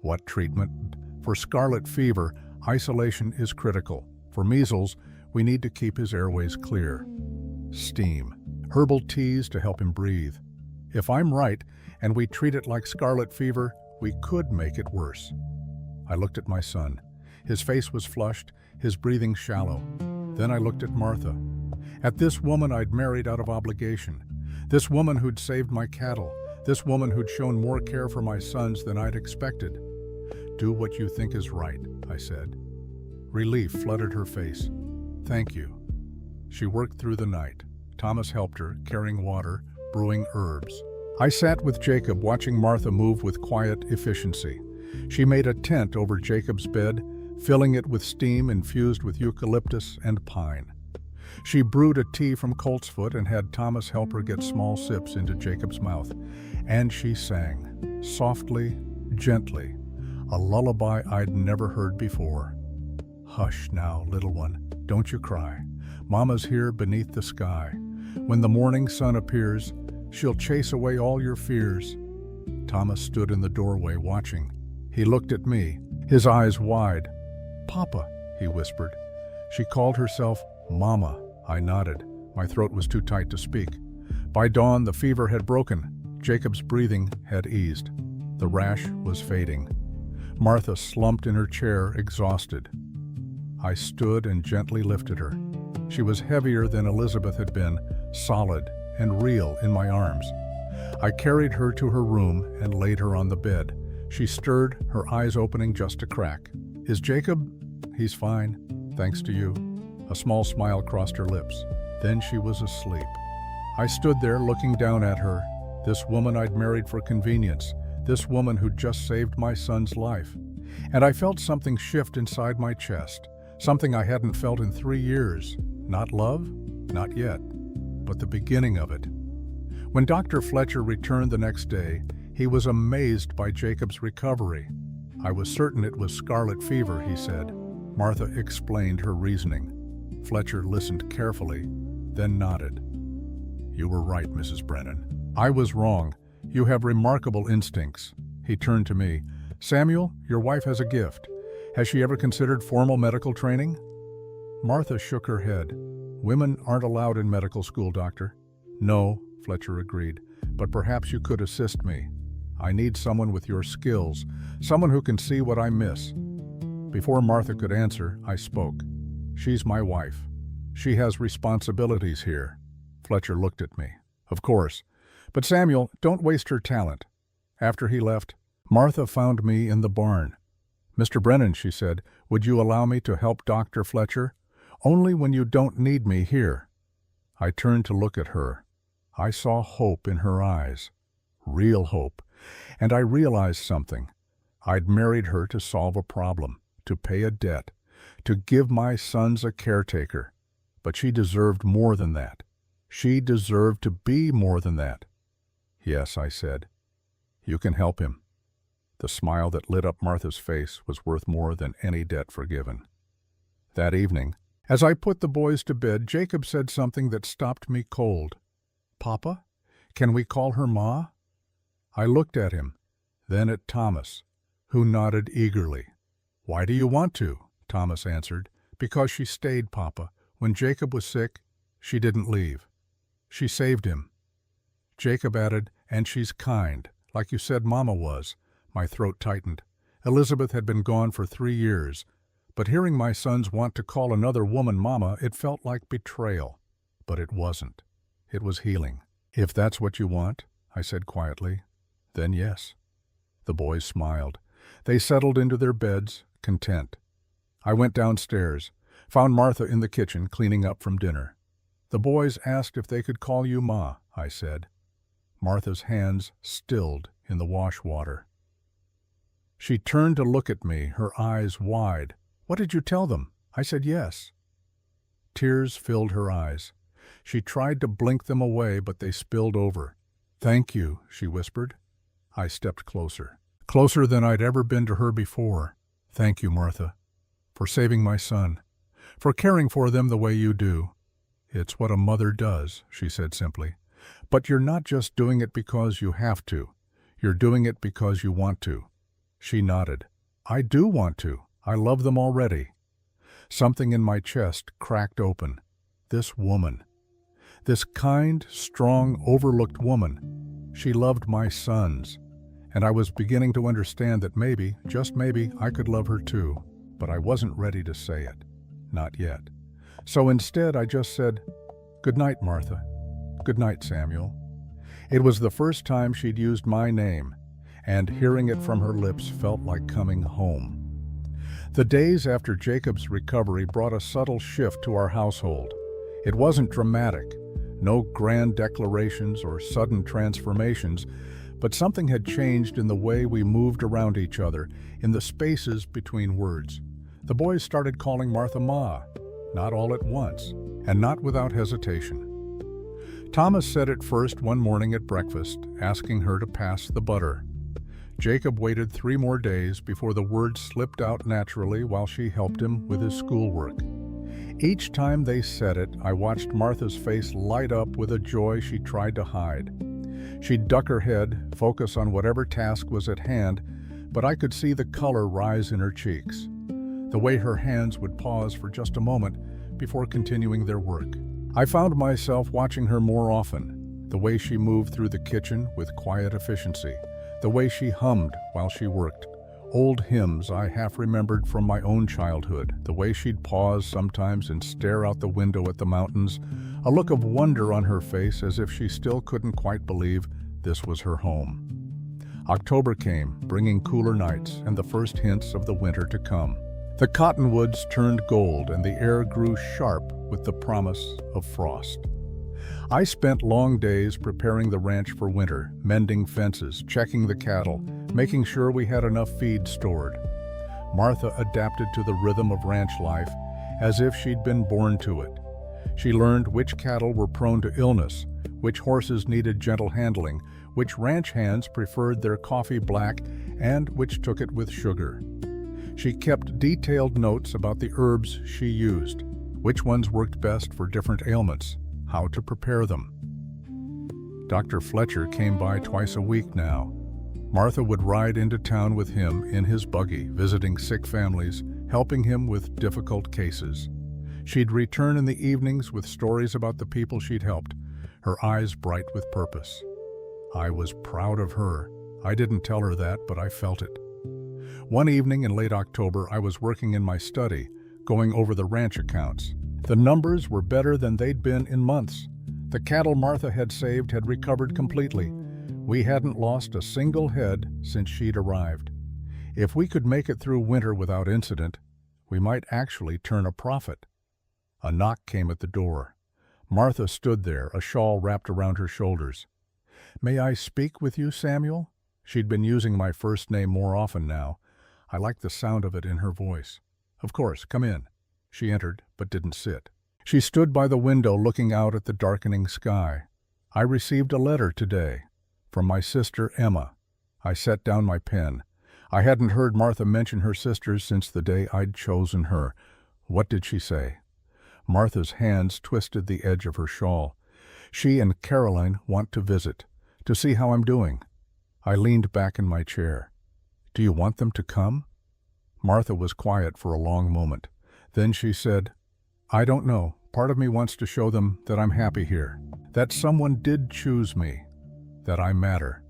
"What treatment?" "For scarlet fever, isolation is critical. For measles, we need to keep his airways clear. Steam. Herbal teas to help him breathe. If I'm right, and we treat it like scarlet fever, we could make it worse." I looked at my son. His face was flushed, his breathing shallow. Then I looked at Martha. At this woman I'd married out of obligation. This woman who'd saved my cattle. This woman who'd shown more care for my sons than I'd expected. "Do what you think is right," I said. Relief flooded her face. "Thank you." She worked through the night. Thomas helped her, carrying water, brewing herbs. I sat with Jacob, watching Martha move with quiet efficiency. She made a tent over Jacob's bed, filling it with steam infused with eucalyptus and pine. She brewed a tea from coltsfoot and had Thomas help her get small sips into Jacob's mouth. And she sang, softly, gently, a lullaby I'd never heard before. "Hush now, little one, don't you cry. Mama's here beneath the sky. When the morning sun appears, she'll chase away all your fears." Thomas stood in the doorway watching. He looked at me, his eyes wide. "Papa," he whispered. She called herself Mama. I nodded. My throat was too tight to speak. By dawn, the fever had broken. Jacob's breathing had eased. The rash was fading. Martha slumped in her chair, exhausted. I stood and gently lifted her. She was heavier than Elizabeth had been, solid and real in my arms. I carried her to her room and laid her on the bed. She stirred, her eyes opening just a crack. "Is Jacob?" "He's fine, thanks to you." A small smile crossed her lips. Then she was asleep. I stood there looking down at her. This woman I'd married for convenience. This woman who'd just saved my son's life. And I felt something shift inside my chest. Something I hadn't felt in 3 years. Not love? Not yet. But the beginning of it. When Dr. Fletcher returned the next day, he was amazed by Jacob's recovery. "I was certain it was scarlet fever," he said. Martha explained her reasoning. Fletcher listened carefully, then nodded. "You were right, Mrs. Brennan. I was wrong. You have remarkable instincts." He turned to me. "Samuel, your wife has a gift. Has she ever considered formal medical training?" Martha shook her head. "Women aren't allowed in medical school, doctor." "No," Fletcher agreed, "but perhaps you could assist me. I need someone with your skills, someone who can see what I miss." Before Martha could answer, I spoke. "She's my wife. She has responsibilities here." Fletcher looked at me. "Of course. But Samuel, don't waste her talent." After he left, Martha found me in the barn. "Mr. Brennan," she said, "would you allow me to help Dr. Fletcher? Only when you don't need me here." I turned to look at her. I saw hope in her eyes. Real hope. And I realized something. I'd married her to solve a problem, to pay a debt, to give my sons a caretaker. But she deserved more than that. She deserved to be more than that. "Yes," I said. "You can help him." The smile that lit up Martha's face was worth more than any debt forgiven. That evening, as I put the boys to bed, Jacob said something that stopped me cold. "Papa, can we call her Ma?" I looked at him, then at Thomas, who nodded eagerly. "Why do you want to?" Thomas answered. "Because she stayed, Papa. When Jacob was sick, she didn't leave. She saved him." Jacob added, "And she's kind, like you said Mama was." My throat tightened. Elizabeth had been gone for 3 years, but hearing my sons want to call another woman Mama, it felt like betrayal. But it wasn't. It was healing. "If that's what you want," I said quietly, "then yes." The boys smiled. They settled into their beds, content. I went downstairs, found Martha in the kitchen cleaning up from dinner. "The boys asked if they could call you Ma," I said. Martha's hands stilled in the wash water. She turned to look at me, her eyes wide. "What did you tell them?" I said yes. Tears filled her eyes. She tried to blink them away, but they spilled over. "Thank you," she whispered. I stepped closer. Closer than I'd ever been to her before. "Thank you, Martha, for saving my son, for caring for them the way you do." "It's what a mother does," she said simply. "But you're not just doing it because you have to. You're doing it because you want to." She nodded. "I do want to. I love them already." Something in my chest cracked open. This woman. This kind, strong, overlooked woman. She loved my sons. And I was beginning to understand that maybe, just maybe, I could love her too. But I wasn't ready to say it. Not yet. So instead I just said, Good night, Martha. Good night, Samuel. It was the first time she'd used my name, and hearing it from her lips felt like coming home. The days after Jacob's recovery brought a subtle shift to our household. It wasn't dramatic, no grand declarations or sudden transformations, but something had changed in the way we moved around each other, in the spaces between words. The boys started calling Martha Ma, not all at once, and not without hesitation. Thomas said it first one morning at breakfast, asking her to pass the butter. Jacob waited 3 more days before the words slipped out naturally while she helped him with his schoolwork. Each time they said it, I watched Martha's face light up with a joy she tried to hide. She'd duck her head, focus on whatever task was at hand, but I could see the color rise in her cheeks. The way her hands would pause for just a moment before continuing their work. I found myself watching her more often, the way she moved through the kitchen with quiet efficiency, the way she hummed while she worked, old hymns I half remembered from my own childhood, the way she'd pause sometimes and stare out the window at the mountains, a look of wonder on her face as if she still couldn't quite believe this was her home. October came, bringing cooler nights and the first hints of the winter to come. The cottonwoods turned gold and the air grew sharp with the promise of frost. I spent long days preparing the ranch for winter, mending fences, checking the cattle, making sure we had enough feed stored. Martha adapted to the rhythm of ranch life as if she'd been born to it. She learned which cattle were prone to illness, which horses needed gentle handling, which ranch hands preferred their coffee black, and which took it with sugar. She kept detailed notes about the herbs she used, which ones worked best for different ailments, how to prepare them. Dr. Fletcher came by twice a week now. Martha would ride into town with him in his buggy, visiting sick families, helping him with difficult cases. She'd return in the evenings with stories about the people she'd helped, her eyes bright with purpose. I was proud of her. I didn't tell her that, but I felt it. One evening in late October, I was working in my study, going over the ranch accounts. The numbers were better than they'd been in months. The cattle Martha had saved had recovered completely. We hadn't lost a single head since she'd arrived. If we could make it through winter without incident, we might actually turn a profit. A knock came at the door. Martha stood there, a shawl wrapped around her shoulders. "May I speak with you, Samuel?" She'd been using my first name more often now. I liked the sound of it in her voice. "Of course, come in." She entered, but didn't sit. She stood by the window looking out at the darkening sky. "I received a letter today from my sister Emma." I set down my pen. I hadn't heard Martha mention her sisters since the day I'd chosen her. What did she say? Martha's hands twisted the edge of her shawl. "She and Caroline want to visit, to see how I'm doing." I leaned back in my chair. "Do you want them to come?" Martha was quiet for a long moment. Then she said, "I don't know. Part of me wants to show them that I'm happy here, that someone did choose me, that I matter.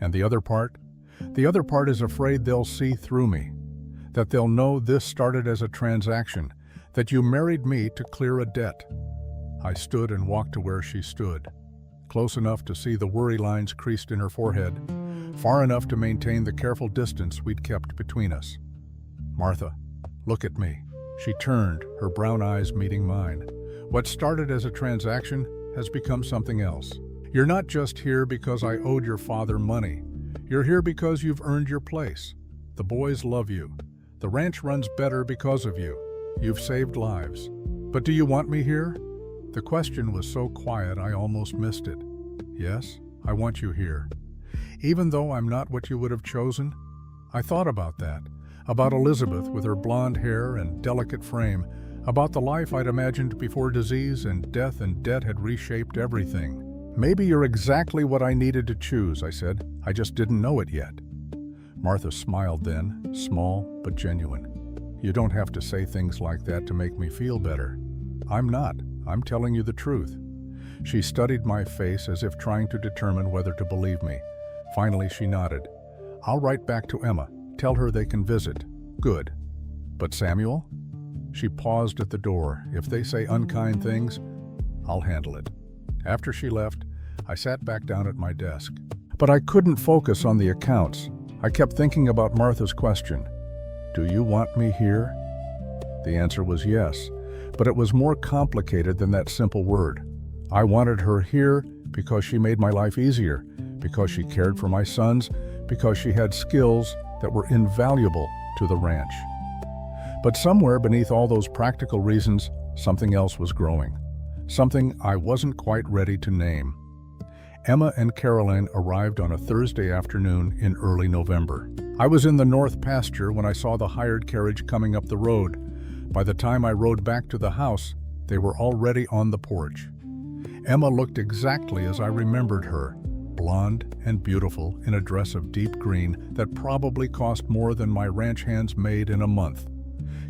And the other part? The other part is afraid they'll see through me, that they'll know this started as a transaction, that you married me to clear a debt." I stood and walked to where she stood, close enough to see the worry lines creased in her forehead, far enough to maintain the careful distance we'd kept between us. "Martha, look at me." She turned, her brown eyes meeting mine. "What started as a transaction has become something else. You're not just here because I owed your father money. You're here because you've earned your place. The boys love you. The ranch runs better because of you. You've saved lives. But do you want me here?" The question was so quiet I almost missed it. "Yes, I want you here. Even though I'm not what you would have chosen?" I thought about that. About Elizabeth with her blonde hair and delicate frame, about the life I'd imagined before disease and death and debt had reshaped everything. "Maybe you're exactly what I needed to choose," I said. "I just didn't know it yet." Martha smiled then, small but genuine. "You don't have to say things like that to make me feel better." "I'm not. I'm telling you the truth." She studied my face as if trying to determine whether to believe me. Finally she nodded. "I'll write back to Emma. Tell her they can visit." "Good. But Samuel?" She paused at the door. "If they say unkind things, I'll handle it." After she left, I sat back down at my desk. But I couldn't focus on the accounts. I kept thinking about Martha's question. "Do you want me here?" The answer was yes, but it was more complicated than that simple word. I wanted her here because she made my life easier, because she cared for my sons, because she had skills that were invaluable to the ranch. But somewhere beneath all those practical reasons, something else was growing. Something I wasn't quite ready to name. Emma and Caroline arrived on a Thursday afternoon in early November. I was in the north pasture when I saw the hired carriage coming up the road. By the time I rode back to the house, they were already on the porch. Emma looked exactly as I remembered her, blonde and beautiful in a dress of deep green that probably cost more than my ranch hands made in a month.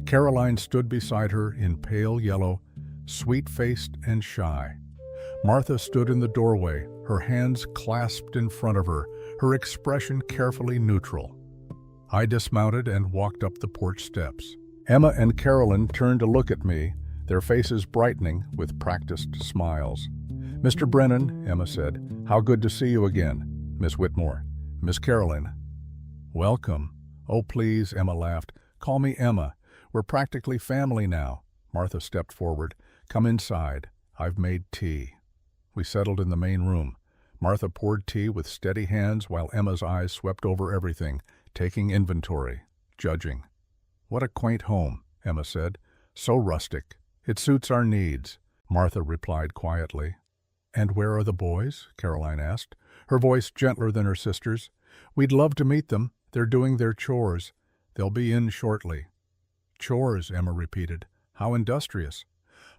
Caroline stood beside her in pale yellow, sweet-faced and shy. Martha stood in the doorway, her hands clasped in front of her, her expression carefully neutral. I dismounted and walked up the porch steps. Emma and Caroline turned to look at me, their faces brightening with practiced smiles. "Mr. Brennan," Emma said, "how good to see you again. Miss Whitmore. Miss Caroline." "Welcome." "Oh, please," Emma laughed. "Call me Emma. We're practically family now." Martha stepped forward. "Come inside. I've made tea." We settled in the main room. Martha poured tea with steady hands while Emma's eyes swept over everything, taking inventory, judging. "What a quaint home," Emma said. "So rustic. It suits our needs," Martha replied quietly. "And where are the boys?" Caroline asked, her voice gentler than her sister's. "We'd love to meet them. They're doing their chores. They'll be in shortly." "Chores," Emma repeated. "How industrious."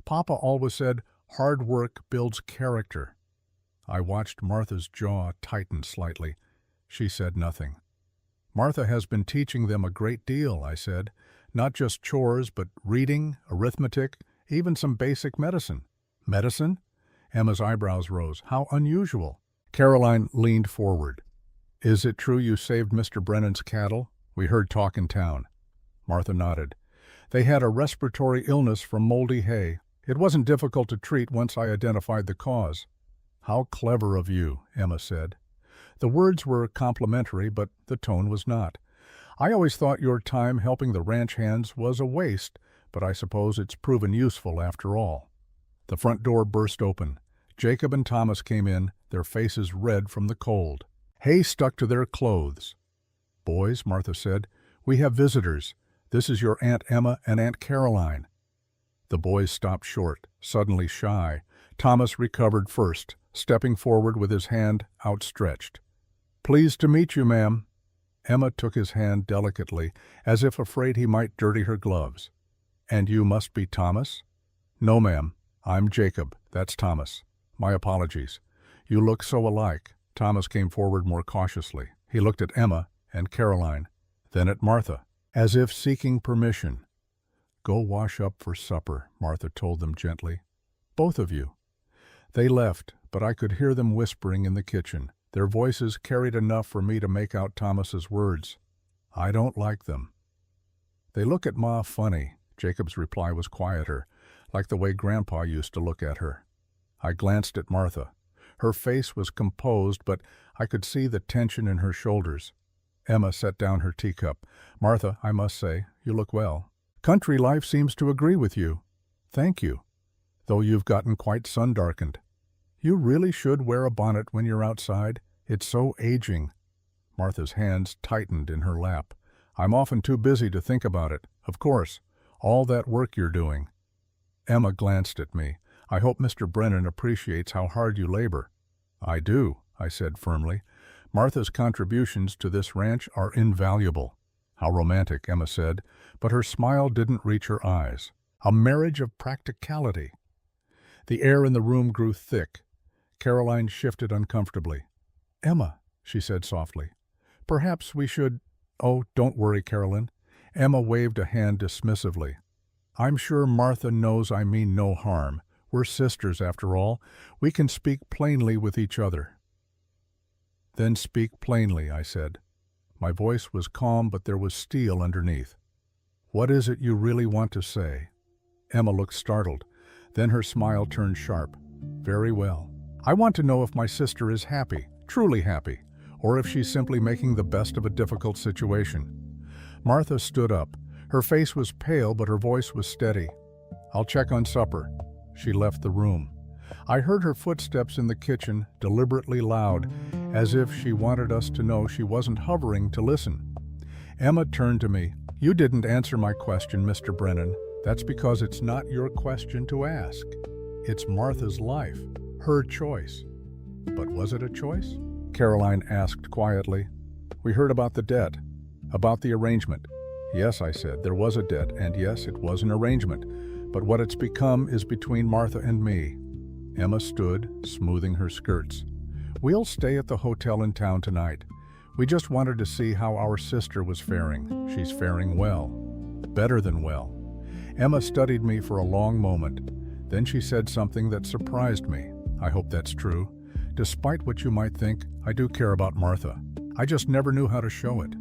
"Papa always said, hard work builds character." I watched Martha's jaw tighten slightly. She said nothing. "Martha has been teaching them a great deal," I said. "Not just chores, but reading, arithmetic, even some basic medicine." "Medicine?" Emma's eyebrows rose. "How unusual." Caroline leaned forward. "Is it true you saved Mr. Brennan's cattle? We heard talk in town." Martha nodded. "They had a respiratory illness from moldy hay. It wasn't difficult to treat once I identified the cause." "How clever of you," Emma said. The words were complimentary, but the tone was not. "I always thought your time helping the ranch hands was a waste, but I suppose it's proven useful after all." The front door burst open. Jacob and Thomas came in, their faces red from the cold. Hay stuck to their clothes. "Boys," Martha said, "we have visitors. This is your Aunt Emma and Aunt Caroline." The boys stopped short, suddenly shy. Thomas recovered first, stepping forward with his hand outstretched. "Pleased to meet you, ma'am." Emma took his hand delicately, as if afraid he might dirty her gloves. "And you must be Thomas?" "No, ma'am. I'm Jacob. That's Thomas. My apologies. You look so alike." Thomas came forward more cautiously. He looked at Emma and Caroline, then at Martha, as if seeking permission. "Go wash up for supper," Martha told them gently. "Both of you." They left, but I could hear them whispering in the kitchen. Their voices carried enough for me to make out Thomas's words. "I don't like them." "They look at Ma funny." Jacob's reply was quieter, like the way Grandpa used to look at her. I glanced at Martha. Her face was composed, but I could see the tension in her shoulders. Emma set down her teacup. "Martha, I must say, you look well. Country life seems to agree with you." "Thank you. Though you've gotten quite sun-darkened. You really should wear a bonnet when you're outside. It's so aging." Martha's hands tightened in her lap. "I'm often too busy to think about it. Of course, all that work you're doing." Emma glanced at me. "I hope Mr. Brennan appreciates how hard you labor." "I do," I said firmly. "Martha's contributions to this ranch are invaluable." "How romantic," Emma said, but her smile didn't reach her eyes. "A marriage of practicality." The air in the room grew thick. Caroline shifted uncomfortably. "Emma," she said softly, "perhaps we should—" "Oh, don't worry, Caroline." Emma waved a hand dismissively. "I'm sure Martha knows I mean no harm. We're sisters, after all. We can speak plainly with each other." "Then speak plainly," I said. My voice was calm, but there was steel underneath. "What is it you really want to say?" Emma looked startled. Then her smile turned sharp. Very well. I want to know if my sister is happy, truly happy, or if she's simply making the best of a difficult situation. Martha stood up. Her face was pale, but her voice was steady. I'll check on supper. She left the room. I heard her footsteps in the kitchen, deliberately loud, as if she wanted us to know she wasn't hovering to listen. Emma turned to me. You didn't answer my question, Mr. Brennan. That's because it's not your question to ask. It's Martha's life, her choice. But was it a choice? Caroline asked quietly. We heard about the debt, about the arrangement. Yes, I said, there was a debt, and yes, it was an arrangement. But what it's become is between Martha and me. Emma stood, smoothing her skirts. We'll stay at the hotel in town tonight. We just wanted to see how our sister was faring. She's faring well. Better than well. Emma studied me for a long moment. Then she said something that surprised me. I hope that's true. Despite what you might think, I do care about Martha. I just never knew how to show it.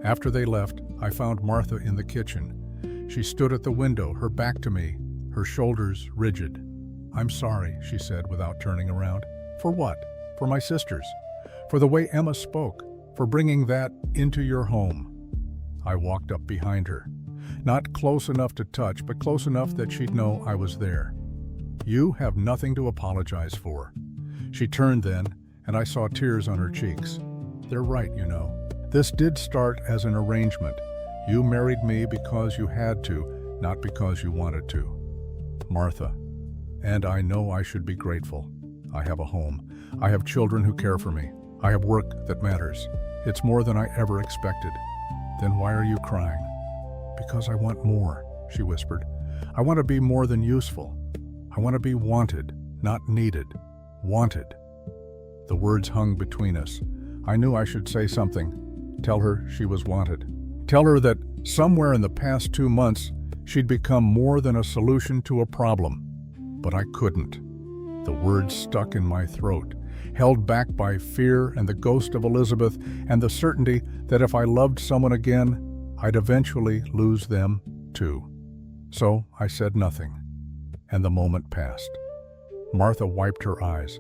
After they left, I found Martha in the kitchen. She stood at the window, her back to me, her shoulders rigid. I'm sorry, she said without turning around. For what? For my sisters. For the way Emma spoke. For bringing that into your home. I walked up behind her. Not close enough to touch, but close enough that she'd know I was there. You have nothing to apologize for. She turned then, and I saw tears on her cheeks. They're right, you know. This did start as an arrangement. You married me because you had to, not because you wanted to. Martha. And I know I should be grateful. I have a home. I have children who care for me. I have work that matters. It's more than I ever expected. Then why are you crying? Because I want more, she whispered. I want to be more than useful. I want to be wanted, not needed. Wanted. The words hung between us. I knew I should say something. Tell her she was wanted. Tell her that somewhere in the past 2 months, she'd become more than a solution to a problem. But I couldn't. The words stuck in my throat, held back by fear and the ghost of Elizabeth and the certainty that if I loved someone again, I'd eventually lose them too. So I said nothing, and the moment passed. Martha wiped her eyes.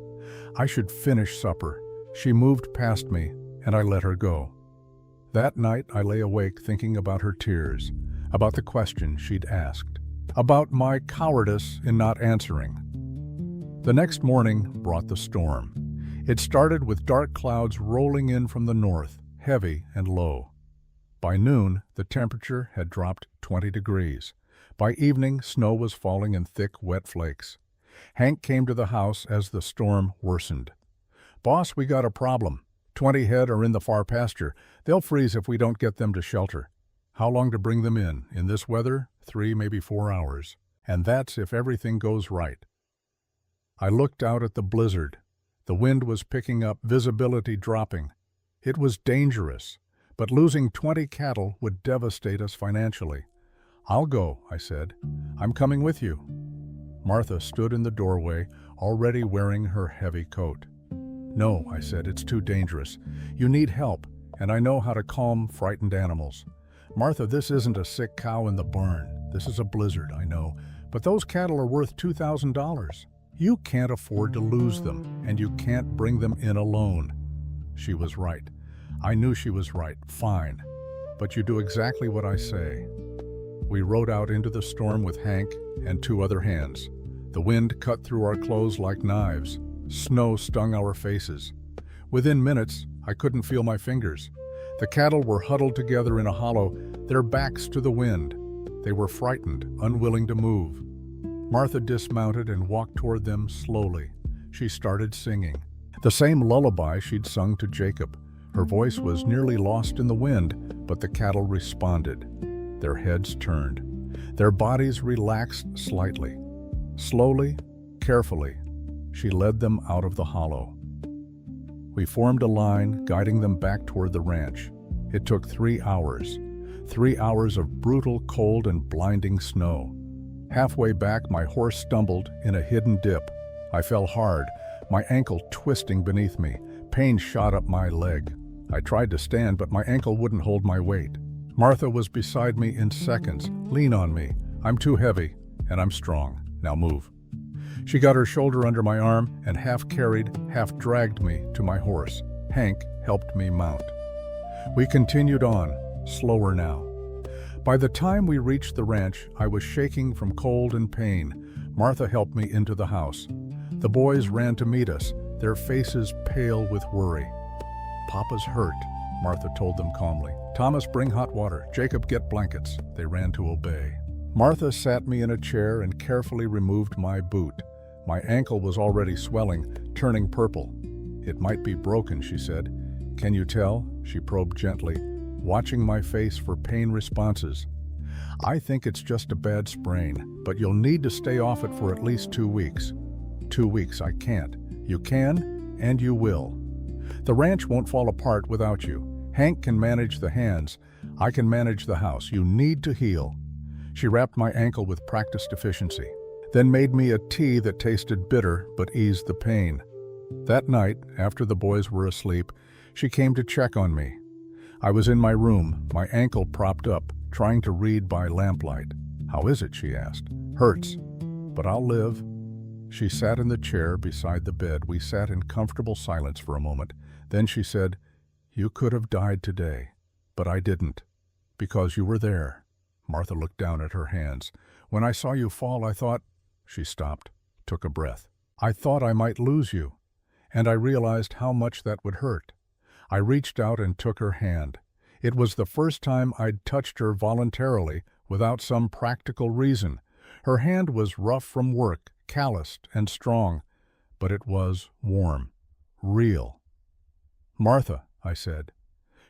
I should finish supper. She moved past me, and I let her go. That night I lay awake thinking about her tears, about the question she'd asked, about my cowardice in not answering. The next morning brought the storm. It started with dark clouds rolling in from the north, heavy and low. By noon, the temperature had dropped 20 degrees. By evening, snow was falling in thick, wet flakes. Hank came to the house as the storm worsened. Boss, we got a problem. 20 head are in the far pasture. They'll freeze if we don't get them to shelter. How long to bring them in? In this weather? 3, maybe 4 hours. And that's if everything goes right. I looked out at the blizzard. The wind was picking up, visibility dropping. It was dangerous, but losing 20 cattle would devastate us financially. I'll go, I said. I'm coming with you. Martha stood in the doorway, already wearing her heavy coat. No, I said, it's too dangerous. You need help, and I know how to calm frightened animals. Martha, this isn't a sick cow in the barn. This is a blizzard, I know, but those cattle are worth $2,000. You can't afford to lose them, and you can't bring them in alone. She was right. I knew she was right. Fine. But you do exactly what I say. We rode out into the storm with Hank and 2 other hands. The wind cut through our clothes like knives. Snow stung our faces. Within minutes, I couldn't feel my fingers. The cattle were huddled together in a hollow, their backs to the wind. They were frightened, unwilling to move. Martha dismounted and walked toward them slowly. She started singing. The same lullaby she'd sung to Jacob. Her voice was nearly lost in the wind, but the cattle responded. Their heads turned. Their bodies relaxed slightly. Slowly, carefully, she led them out of the hollow. We formed a line, guiding them back toward the ranch. It took 3 hours. 3 hours of brutal cold and blinding snow. Halfway back, my horse stumbled in a hidden dip. I fell hard, my ankle twisting beneath me. Pain shot up my leg. I tried to stand, but my ankle wouldn't hold my weight. Martha was beside me in seconds. Lean on me. I'm too heavy, and I'm strong. Now move. She got her shoulder under my arm and half carried, half dragged me to my horse. Hank helped me mount. We continued on, slower now. By the time we reached the ranch, I was shaking from cold and pain. Martha helped me into the house. The boys ran to meet us, their faces pale with worry. "Papa's hurt," Martha told them calmly. "Thomas, bring hot water. Jacob, get blankets." They ran to obey. Martha sat me in a chair and carefully removed my boot. My ankle was already swelling, turning purple. "It might be broken," she said. "Can you tell?" She probed gently, watching my face for pain responses. "I think it's just a bad sprain, but you'll need to stay off it for at least 2 weeks." 2 weeks, I can't. You can, and you will. The ranch won't fall apart without you. Hank can manage the hands. I can manage the house. You need to heal. She wrapped my ankle with practiced efficiency, then made me a tea that tasted bitter but eased the pain. That night, after the boys were asleep, she came to check on me. I was in my room, my ankle propped up, trying to read by lamplight. "How is it?" she asked. "Hurts, but I'll live." She sat in the chair beside the bed. We sat in comfortable silence for a moment. Then she said, "You could have died today, but I didn't, because you were there." Martha looked down at her hands. "When I saw you fall, I thought—" She stopped, took a breath. "I thought I might lose you, and I realized how much that would hurt." I reached out and took her hand. It was the first time I'd touched her voluntarily, without some practical reason. Her hand was rough from work, calloused and strong, but it was warm, real. "Martha," I said.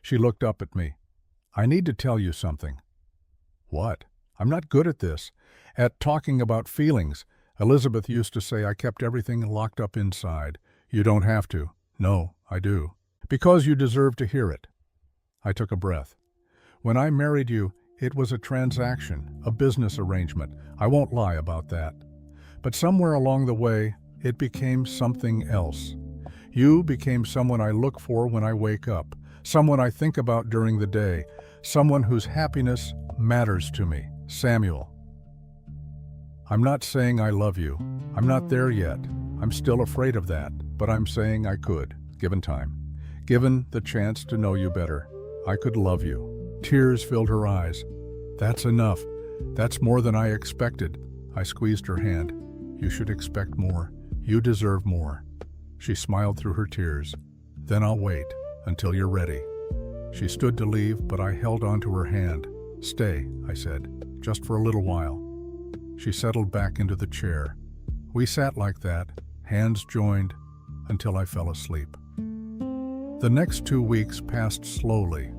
She looked up at me. "I need to tell you something." "What?" "I'm not good at this. At talking about feelings. Elizabeth used to say I kept everything locked up inside. You don't have to." "No, I do." "Because you deserve to hear it." I took a breath. "When I married you, it was a transaction, a business arrangement. I won't lie about that. But somewhere along the way, it became something else. You became someone I look for when I wake up, someone I think about during the day, someone whose happiness matters to me. Samuel. I'm not saying I love you. I'm not there yet. I'm still afraid of that, but I'm saying I could, given time. Given the chance to know you better, I could love you." Tears filled her eyes. "That's enough. That's more than I expected." I squeezed her hand. "You should expect more. You deserve more." She smiled through her tears. "Then I'll wait until you're ready." She stood to leave, but I held onto her hand. "Stay," I said, "just for a little while." She settled back into the chair. We sat like that, hands joined, until I fell asleep. The next 2 weeks passed slowly.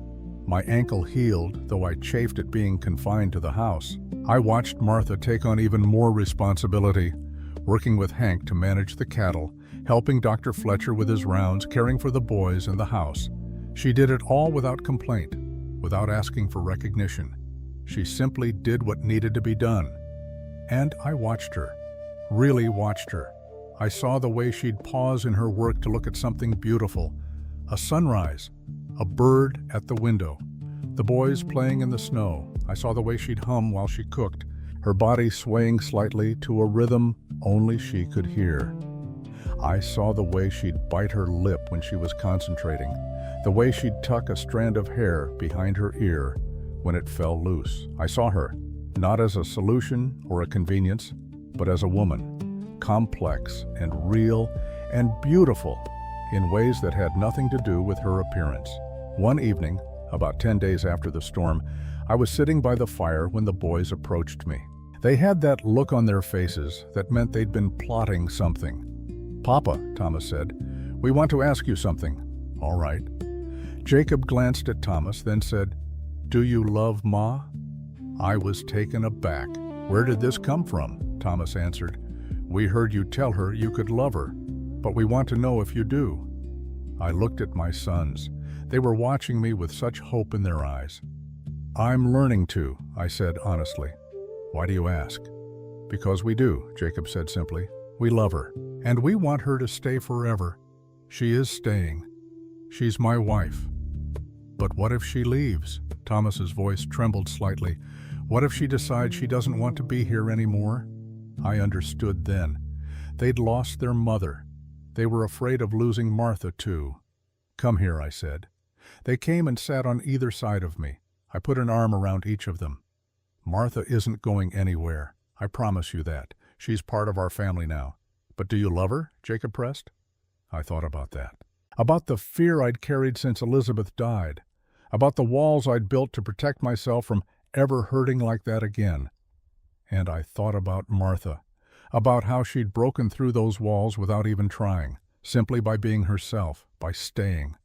My ankle healed, though I chafed at being confined to the house. I watched Martha take on even more responsibility, working with Hank to manage the cattle, helping Dr. Fletcher with his rounds, caring for the boys and the house. She did it all without complaint, without asking for recognition. She simply did what needed to be done. And I watched her, really watched her. I saw the way she'd pause in her work to look at something beautiful, a sunrise, a bird at the window, the boys playing in the snow. I saw the way she'd hum while she cooked, her body swaying slightly to a rhythm only she could hear. I saw the way she'd bite her lip when she was concentrating, the way she'd tuck a strand of hair behind her ear when it fell loose. I saw her, not as a solution or a convenience, but as a woman, complex and real and beautiful in ways that had nothing to do with her appearance. One evening, about 10 days after the storm, I was sitting by the fire when the boys approached me. They had that look on their faces that meant they'd been plotting something. "Papa," Thomas said, "we want to ask you something." "All right." Jacob glanced at Thomas, then said, "Do you love Ma?" I was taken aback. "Where did this come from?" Thomas answered. "We heard you tell her you could love her, but we want to know if you do." I looked at my sons. They were watching me with such hope in their eyes. "I'm learning to," I said honestly. "Why do you ask?" "Because we do," Jacob said simply. "We love her, and we want her to stay forever. She is staying. She's my wife." "But what if she leaves?" Thomas's voice trembled slightly. "What if she decides she doesn't want to be here anymore?" I understood then. They'd lost their mother. They were afraid of losing Martha, too. "Come here," I said. They came and sat on either side of me. I put an arm around each of them. "Martha isn't going anywhere. I promise you that. She's part of our family now." "But do you love her?" Jacob pressed. I thought about that. About the fear I'd carried since Elizabeth died. About the walls I'd built to protect myself from ever hurting like that again. And I thought about Martha. About how she'd broken through those walls without even trying, simply by being herself, by staying,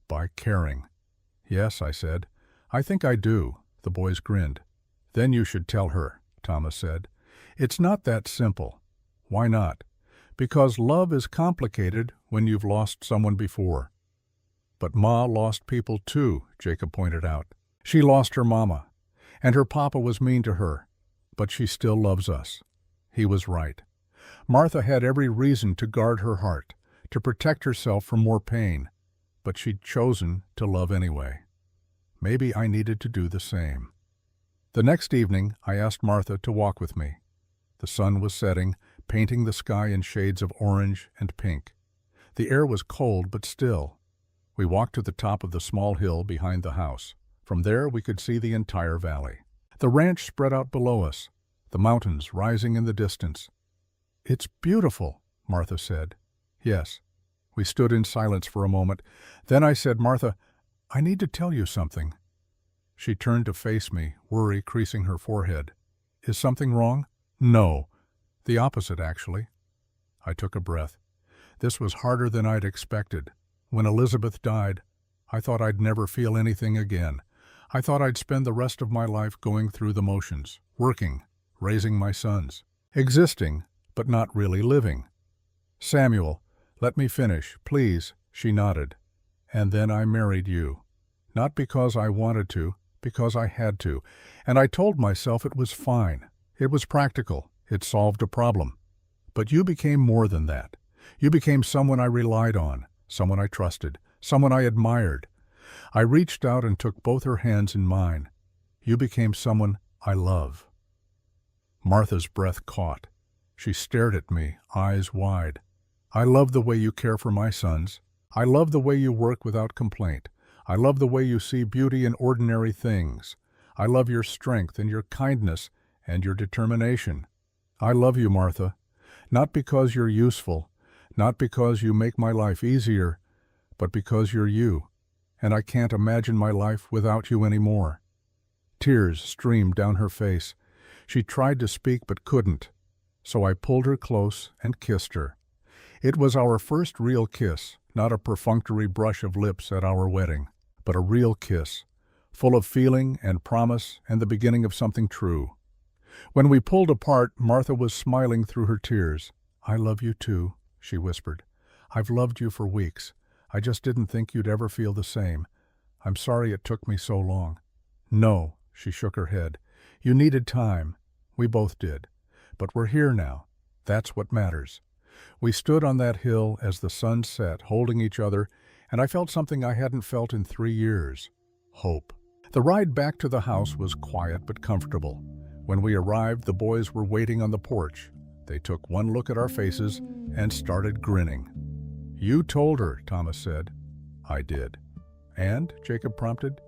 by caring. "Yes," I said. "I think I do." The boys grinned. "Then you should tell her," Thomas said. "It's not that simple." "Why not?" "Because love is complicated when you've lost someone before." "But Ma lost people too," Jacob pointed out. "She lost her mama, and her papa was mean to her, but she still loves us." He was right. Martha had every reason to guard her heart, to protect herself from more pain, but she'd chosen to love anyway. Maybe I needed to do the same. The next evening, I asked Martha to walk with me. The sun was setting, painting the sky in shades of orange and pink. The air was cold but still. We walked to the top of the small hill behind the house. From there we could see the entire valley. The ranch spread out below us, the mountains rising in the distance. "It's beautiful," Martha said. "Yes." We stood in silence for a moment. Then I said, "Martha, I need to tell you something." She turned to face me, worry creasing her forehead. "Is something wrong?" "No." "The opposite, actually." I took a breath. This was harder than I'd expected. When Elizabeth died, I thought I'd never feel anything again. I thought I'd spend the rest of my life going through the motions, working, raising my sons, existing, but not really living. "Samuel, let me finish, please," she nodded. "And then I married you. Not because I wanted to, because I had to. And I told myself it was fine. It was practical. It solved a problem. But you became more than that. You became someone I relied on, someone I trusted, someone I admired. I reached out and took both her hands in mine. You became someone I love." Martha's breath caught. She stared at me, eyes wide. "I love the way you care for my sons. I love the way you work without complaint. I love the way you see beauty in ordinary things. I love your strength and your kindness and your determination. I love you, Martha, not because you're useful, not because you make my life easier, but because you're you, and I can't imagine my life without you anymore." Tears streamed down her face. She tried to speak but couldn't, so I pulled her close and kissed her. It was our first real kiss, not a perfunctory brush of lips at our wedding, but a real kiss, full of feeling and promise and the beginning of something true. When we pulled apart, Martha was smiling through her tears. "I love you too," she whispered. "I've loved you for weeks. I just didn't think you'd ever feel the same. I'm sorry it took me so long." "No," she shook her head. "You needed time. We both did. But we're here now. That's what matters." We stood on that hill as the sun set, holding each other, and I felt something I hadn't felt in 3 years. Hope. The ride back to the house was quiet but comfortable. When we arrived, the boys were waiting on the porch. They took one look at our faces and started grinning. "You told her," Thomas said. "I did." "And?" Jacob prompted.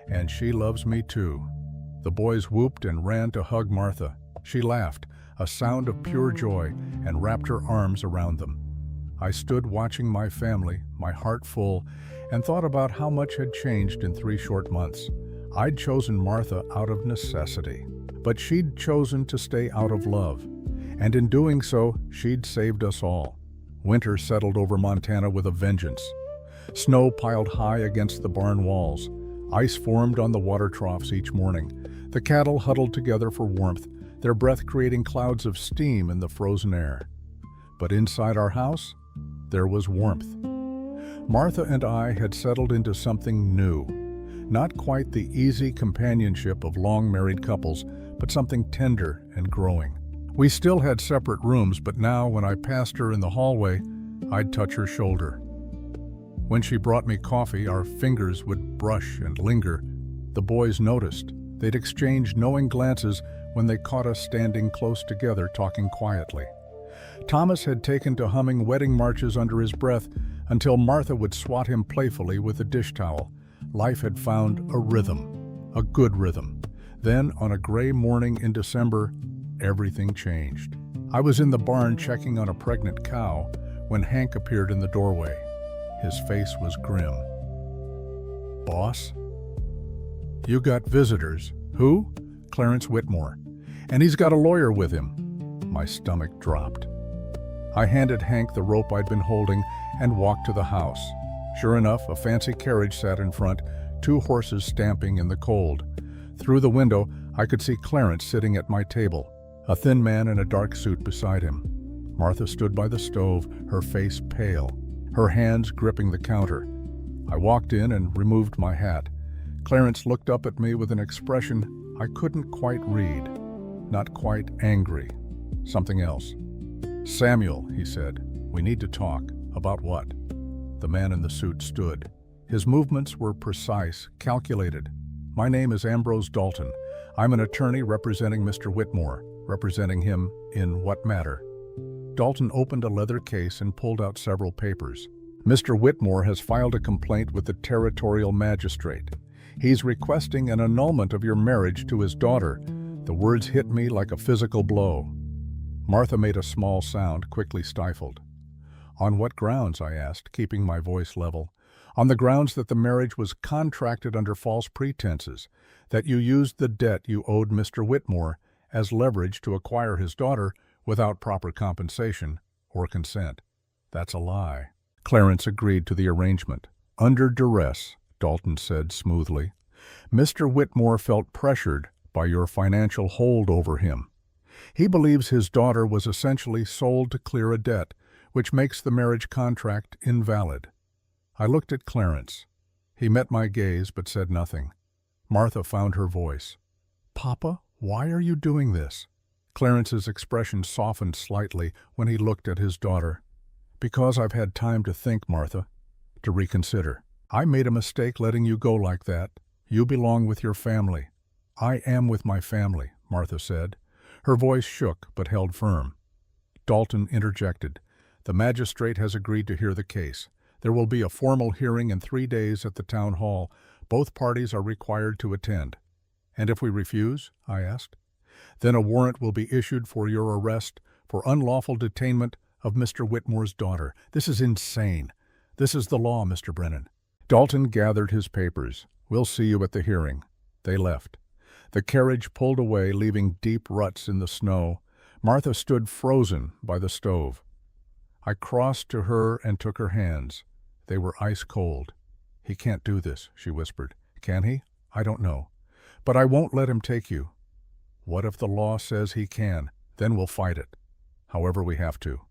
"And she loves me too." The boys whooped and ran to hug Martha. She laughed, a sound of pure joy, and wrapped her arms around them. I stood watching my family, my heart full, and thought about how much had changed in 3 short months. I'd chosen Martha out of necessity, but she'd chosen to stay out of love. And in doing so, she'd saved us all. Winter settled over Montana with a vengeance. Snow piled high against the barn walls. Ice formed on the water troughs each morning. The cattle huddled together for warmth, their breath creating clouds of steam in the frozen air. But inside our house, there was warmth. Martha and I had settled into something new. Not quite the easy companionship of long-married couples, but something tender and growing. We still had separate rooms, but now when I passed her in the hallway, I'd touch her shoulder. When she brought me coffee, our fingers would brush and linger. The boys noticed. They'd exchange knowing glances when they caught us standing close together talking quietly. Thomas had taken to humming wedding marches under his breath until Martha would swat him playfully with a dish towel. Life had found a rhythm, a good rhythm. Then, on a gray morning in December, everything changed. I was in the barn checking on a pregnant cow when Hank appeared in the doorway. His face was grim. "Boss?" "You got visitors." "Who?" "Clarence Whitmore. And he's got a lawyer with him." My stomach dropped. I handed Hank the rope I'd been holding and walked to the house. Sure enough, a fancy carriage sat in front, 2 horses stamping in the cold. Through the window, I could see Clarence sitting at my table, a thin man in a dark suit beside him. Martha stood by the stove, her face pale, her hands gripping the counter. I walked in and removed my hat. Clarence looked up at me with an expression I couldn't quite read. Not quite angry. Something else. "Samuel," he said, "we need to talk." "About what?" The man in the suit stood. His movements were precise, calculated. "My name is Ambrose Dalton. I'm an attorney representing Mr. Whitmore. Representing him in what matter?" Dalton opened a leather case and pulled out several papers. "Mr. Whitmore has filed a complaint with the territorial magistrate. He's requesting an annulment of your marriage to his daughter." The words hit me like a physical blow. Martha made a small sound, quickly stifled. "On what grounds?" I asked, keeping my voice level. "On the grounds that the marriage was contracted under false pretenses, that you used the debt you owed Mr. Whitmore as leverage to acquire his daughter without proper compensation or consent." "That's a lie." Clarence agreed to the arrangement. "Under duress," Dalton said smoothly. "Mr. Whitmore felt pressured by your financial hold over him. He believes his daughter was essentially sold to clear a debt, which makes the marriage contract invalid." I looked at Clarence. He met my gaze but said nothing. Martha found her voice. "Papa, why are you doing this?" Clarence's expression softened slightly when he looked at his daughter. "Because I've had time to think, Martha, to reconsider. I made a mistake letting you go like that. You belong with your family." "I am with my family," Martha said. Her voice shook but held firm. Dalton interjected. "The magistrate has agreed to hear the case. There will be a formal hearing in 3 days at the town hall. Both parties are required to attend." "And if we refuse?" I asked. "Then a warrant will be issued for your arrest for unlawful detainment of Mr. Whitmore's daughter. This is insane. This is the law, Mr. Brennan." Dalton gathered his papers. "We'll see you at the hearing." They left. The carriage pulled away, leaving deep ruts in the snow. Martha stood frozen by the stove. I crossed to her and took her hands. They were ice cold. "He can't do this," she whispered. "Can he? I don't know. But I won't let him take you." "What if the law says he can? Then we'll fight it. However we have to."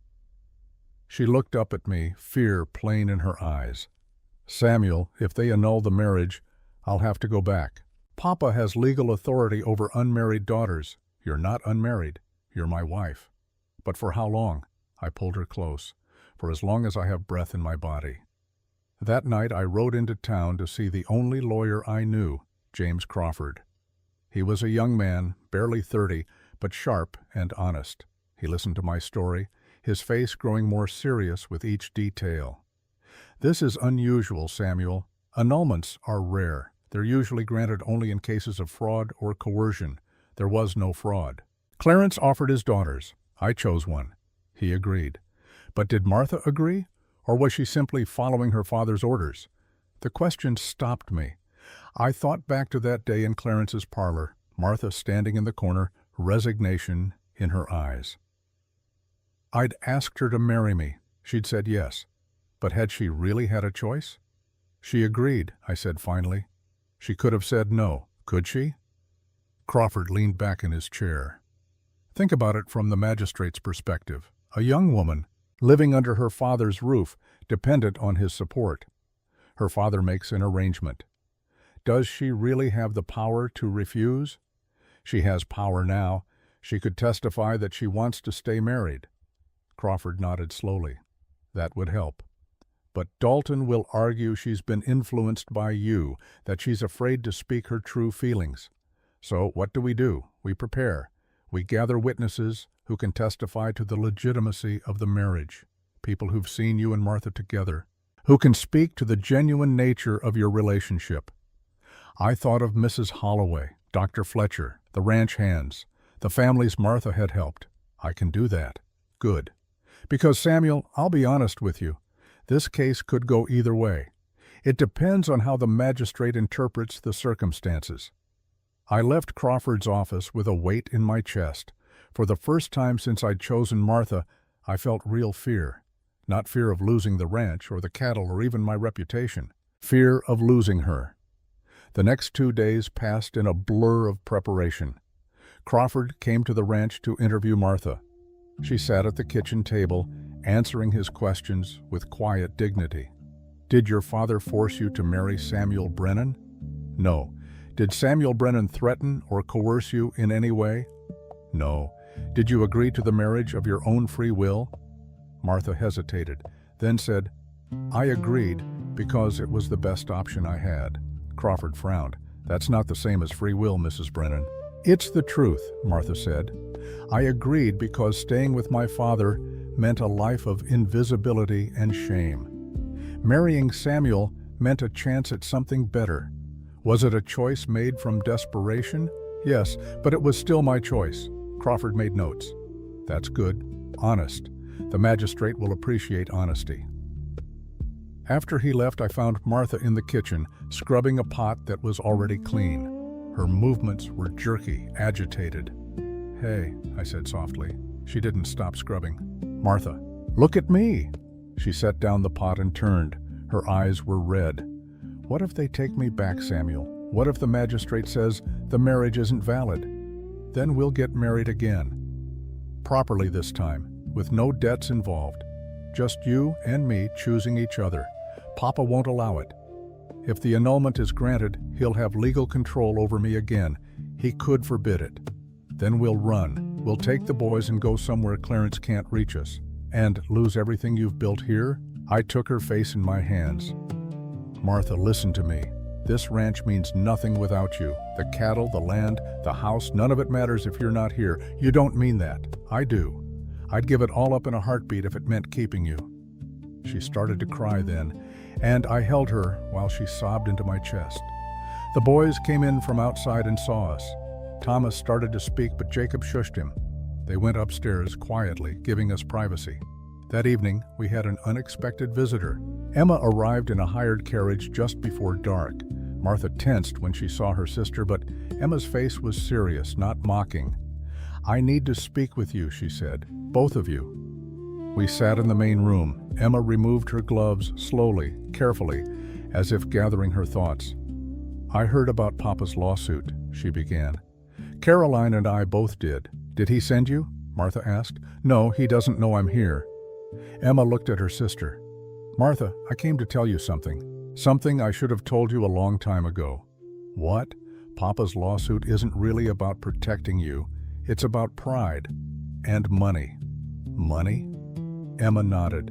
She looked up at me, fear plain in her eyes. "Samuel, if they annul the marriage, I'll have to go back. Papa has legal authority over unmarried daughters. You're not unmarried. You're my wife." "But for how long?" I pulled her close. "For as long as I have breath in my body." That night I rode into town to see the only lawyer I knew, James Crawford. He was a young man, barely 30, but sharp and honest. He listened to my story, his face growing more serious with each detail. "This is unusual, Samuel. Annulments are rare. They're usually granted only in cases of fraud or coercion. There was no fraud. Clarence offered his daughters. I chose one. He agreed. But did Martha agree, or was she simply following her father's orders? The question stopped me. I thought back to that day in Clarence's parlor, Martha standing in the corner, resignation in her eyes. I'd asked her to marry me. She'd said yes. But had she really had a choice? "She agreed," I said finally. "She could have said no, could she?" Crawford leaned back in his chair. "Think about it from the magistrate's perspective. A young woman, living under her father's roof, dependent on his support. Her father makes an arrangement. Does she really have the power to refuse? She has power now. She could testify that she wants to stay married." Crawford nodded slowly. "That would help. But Dalton will argue she's been influenced by you, that she's afraid to speak her true feelings. So what do? We prepare. We gather witnesses, who can testify to the legitimacy of the marriage, people who've seen you and Martha together, who can speak to the genuine nature of your relationship. I thought of Mrs. Holloway, Dr. Fletcher, the ranch hands, the families Martha had helped. I can do that. Good. Because, Samuel, I'll be honest with you, this case could go either way. It depends on how the magistrate interprets the circumstances. I left Crawford's office with a weight in my chest. For the first time since I'd chosen Martha, I felt real fear. Not fear of losing the ranch or the cattle or even my reputation. Fear of losing her. The next 2 days passed in a blur of preparation. Crawford came to the ranch to interview Martha. She sat at the kitchen table, answering his questions with quiet dignity. Did your father force you to marry Samuel Brennan? No. Did Samuel Brennan threaten or coerce you in any way? No. Did you agree to the marriage of your own free will? Martha hesitated, then said, I agreed because it was the best option I had. Crawford frowned. That's not the same as free will, Mrs. Brennan. It's the truth, Martha said. I agreed because staying with my father meant a life of invisibility and shame. Marrying Samuel meant a chance at something better. Was it a choice made from desperation? Yes, but it was still my choice. Crawford made notes. That's good. Honest. The magistrate will appreciate honesty. After he left, I found Martha in the kitchen, scrubbing a pot that was already clean. Her movements were jerky, agitated. Hey, I said softly. She didn't stop scrubbing. Martha, look at me! She set down the pot and turned. Her eyes were red. What if they take me back, Samuel? What if the magistrate says the marriage isn't valid? Then we'll get married again. Properly this time, with no debts involved. Just you and me choosing each other. Papa won't allow it. If the annulment is granted, he'll have legal control over me again. He could forbid it. Then we'll run. We'll take the boys and go somewhere Clarence can't reach us. And lose everything you've built here? I took her face in my hands. Martha, listen to me. This ranch means nothing without you. The cattle, the land, the house, none of it matters if you're not here. You don't mean that. I do. I'd give it all up in a heartbeat if it meant keeping you. She started to cry then, and I held her while she sobbed into my chest. The boys came in from outside and saw us. Thomas started to speak, but Jacob shushed him. They went upstairs quietly, giving us privacy. That evening, we had an unexpected visitor. Emma arrived in a hired carriage just before dark. Martha tensed when she saw her sister, but Emma's face was serious, not mocking. I need to speak with you, she said. Both of you. We sat in the main room. Emma removed her gloves slowly, carefully, as if gathering her thoughts. I heard about Papa's lawsuit, she began. Caroline and I both did. Did he send you? Martha asked. No, he doesn't know I'm here. Emma looked at her sister. Martha, I came to tell you something. Something I should have told you a long time ago. What? Papa's lawsuit isn't really about protecting you. It's about pride and money. Money? Emma nodded.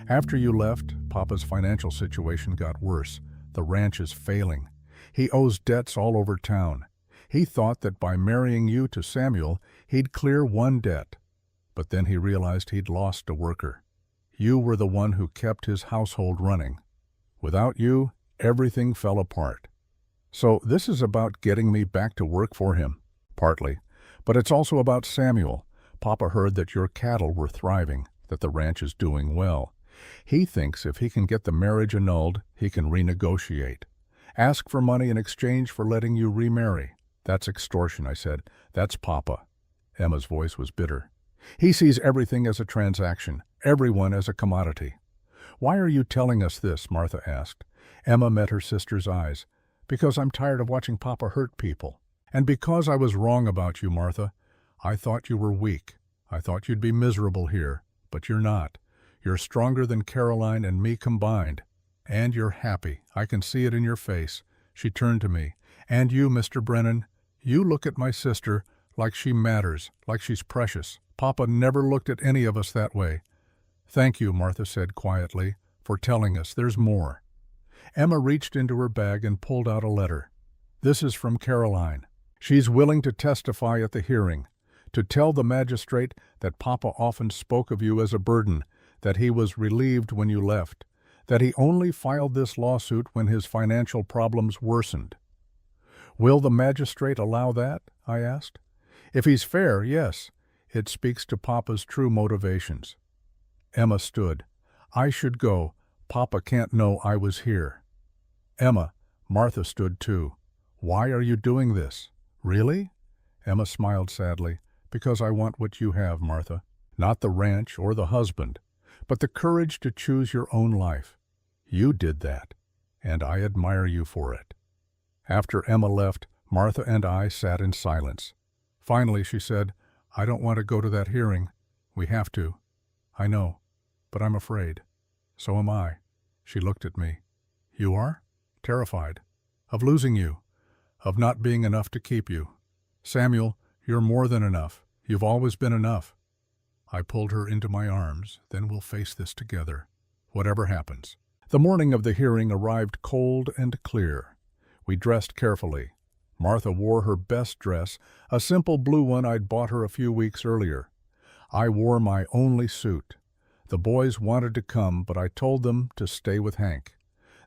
After you left, Papa's financial situation got worse. The ranch is failing. He owes debts all over town. He thought that by marrying you to Samuel, he'd clear one debt. But then he realized he'd lost a worker. You were the one who kept his household running. Without you, everything fell apart. So this is about getting me back to work for him, partly. But it's also about Samuel. Papa heard that your cattle were thriving, that the ranch is doing well. He thinks if he can get the marriage annulled, he can renegotiate. Ask for money in exchange for letting you remarry. That's extortion, I said. That's Papa. Emma's voice was bitter. He sees everything as a transaction, everyone as a commodity. Why are you telling us this? Martha asked. Emma met her sister's eyes. Because I'm tired of watching Papa hurt people. And because I was wrong about you, Martha. I thought you were weak. I thought you'd be miserable here. But you're not. You're stronger than Caroline and me combined. And you're happy. I can see it in your face. She turned to me. And you, Mr. Brennan, you look at my sister like she matters, like she's precious. Papa never looked at any of us that way. Thank you, Martha said quietly, for telling us there's more. Emma reached into her bag and pulled out a letter. This is from Caroline. She's willing to testify at the hearing. To tell the magistrate that Papa often spoke of you as a burden, that he was relieved when you left, that he only filed this lawsuit when his financial problems worsened. Will the magistrate allow that? I asked. If he's fair, yes. It speaks to Papa's true motivations. Emma stood. I should go. Papa can't know I was here. Emma, Martha stood too. Why are you doing this? Really? Emma smiled sadly. Because I want what you have, Martha. Not the ranch or the husband, but the courage to choose your own life. You did that, and I admire you for it. After Emma left, Martha and I sat in silence. Finally, she said, I don't want to go to that hearing. We have to. I know, but I'm afraid. So am I. She looked at me. You are? Terrified. Of losing you. Of not being enough to keep you. Samuel, you're more than enough. You've always been enough. I pulled her into my arms. Then we'll face this together, whatever happens. The morning of the hearing arrived cold and clear. We dressed carefully. Martha wore her best dress, a simple blue one I'd bought her a few weeks earlier. I wore my only suit. The boys wanted to come, but I told them to stay with Hank.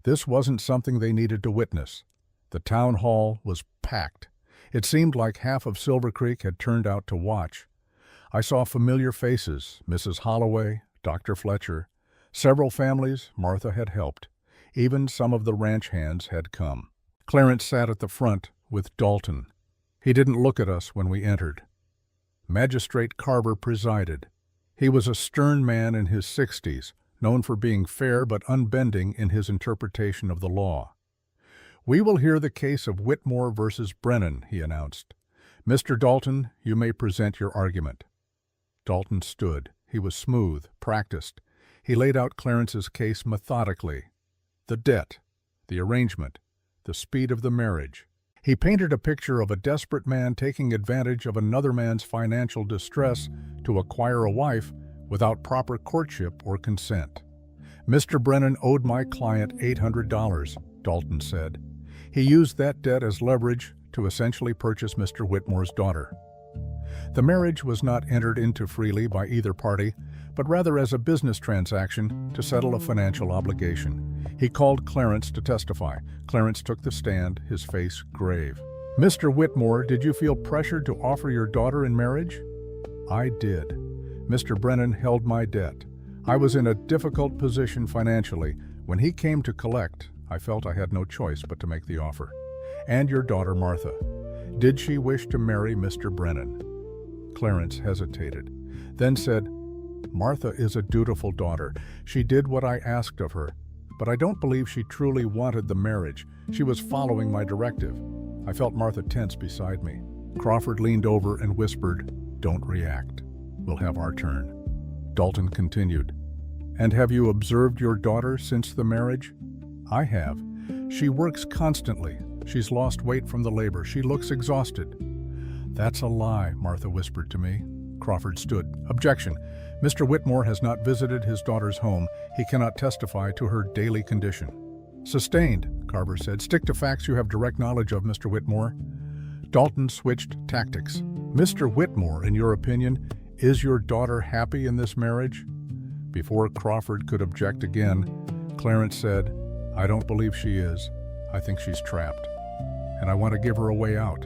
This wasn't something they needed to witness. The town hall was packed. It seemed like half of Silver Creek had turned out to watch. I saw familiar faces, Mrs. Holloway, Dr. Fletcher. Several families Martha had helped. Even some of the ranch hands had come. Clarence sat at the front with Dalton. He didn't look at us when we entered. Magistrate Carver presided. He was a stern man in his 60s, known for being fair but unbending in his interpretation of the law. We will hear the case of Whitmore versus Brennan, he announced. Mr. Dalton, you may present your argument. Dalton stood. He was smooth, practiced. He laid out Clarence's case methodically. The debt, the arrangement, the speed of the marriage. He painted a picture of a desperate man taking advantage of another man's financial distress to acquire a wife without proper courtship or consent. Mr. Brennan owed my client $800, Dalton said. He used that debt as leverage to essentially purchase Mr. Whitmore's daughter. The marriage was not entered into freely by either party, but rather as a business transaction to settle a financial obligation. He called Clarence to testify. Clarence took the stand, his face grave. Mr. Whitmore, did you feel pressured to offer your daughter in marriage? I did. Mr. Brennan held my debt. I was in a difficult position financially. When he came to collect, I felt I had no choice but to make the offer. And your daughter, Martha. Did she wish to marry Mr. Brennan? Clarence hesitated, then said, Martha is a dutiful daughter. She did what I asked of her, but I don't believe she truly wanted the marriage. She was following my directive. I felt Martha tense beside me. Crawford leaned over and whispered, Don't react. We'll have our turn. Dalton continued, And have you observed your daughter since the marriage? I have. She works constantly. She's lost weight from the labor. She looks exhausted. That's a lie, Martha whispered to me. Crawford stood. Objection. Mr. Whitmore has not visited his daughter's home. He cannot testify to her daily condition. Sustained, Carver said. Stick to facts you have direct knowledge of, Mr. Whitmore. Dalton switched tactics. Mr. Whitmore, in your opinion, is your daughter happy in this marriage? Before Crawford could object again, Clarence said, I don't believe she is. I think she's trapped. And I want to give her a way out.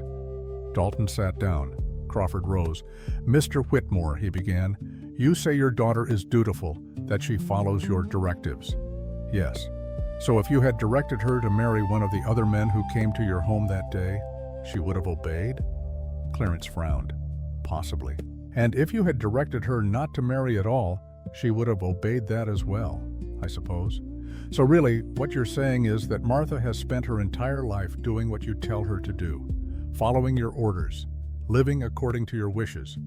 Dalton sat down. Crawford rose. Mr. Whitmore, he began, you say your daughter is dutiful, that she follows your directives. Yes. So if you had directed her to marry one of the other men who came to your home that day, she would have obeyed? Clarence frowned. Possibly. And if you had directed her not to marry at all, she would have obeyed that as well, I suppose. So really, what you're saying is that Martha has spent her entire life doing what you tell her to do, following your orders, living according to your wishes.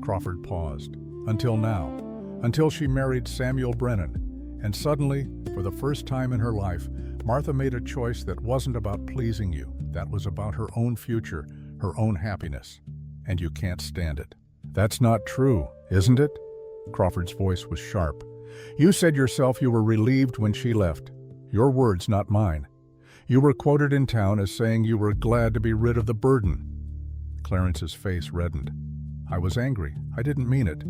Crawford paused. Until now. Until she married Samuel Brennan. And suddenly, for the first time in her life, Martha made a choice that wasn't about pleasing you. That was about her own future, her own happiness. And you can't stand it. That's not true, isn't it? Crawford's voice was sharp. You said yourself you were relieved when she left. Your words, not mine. You were quoted in town as saying you were glad to be rid of the burden. Clarence's face reddened. I was angry. I didn't mean it.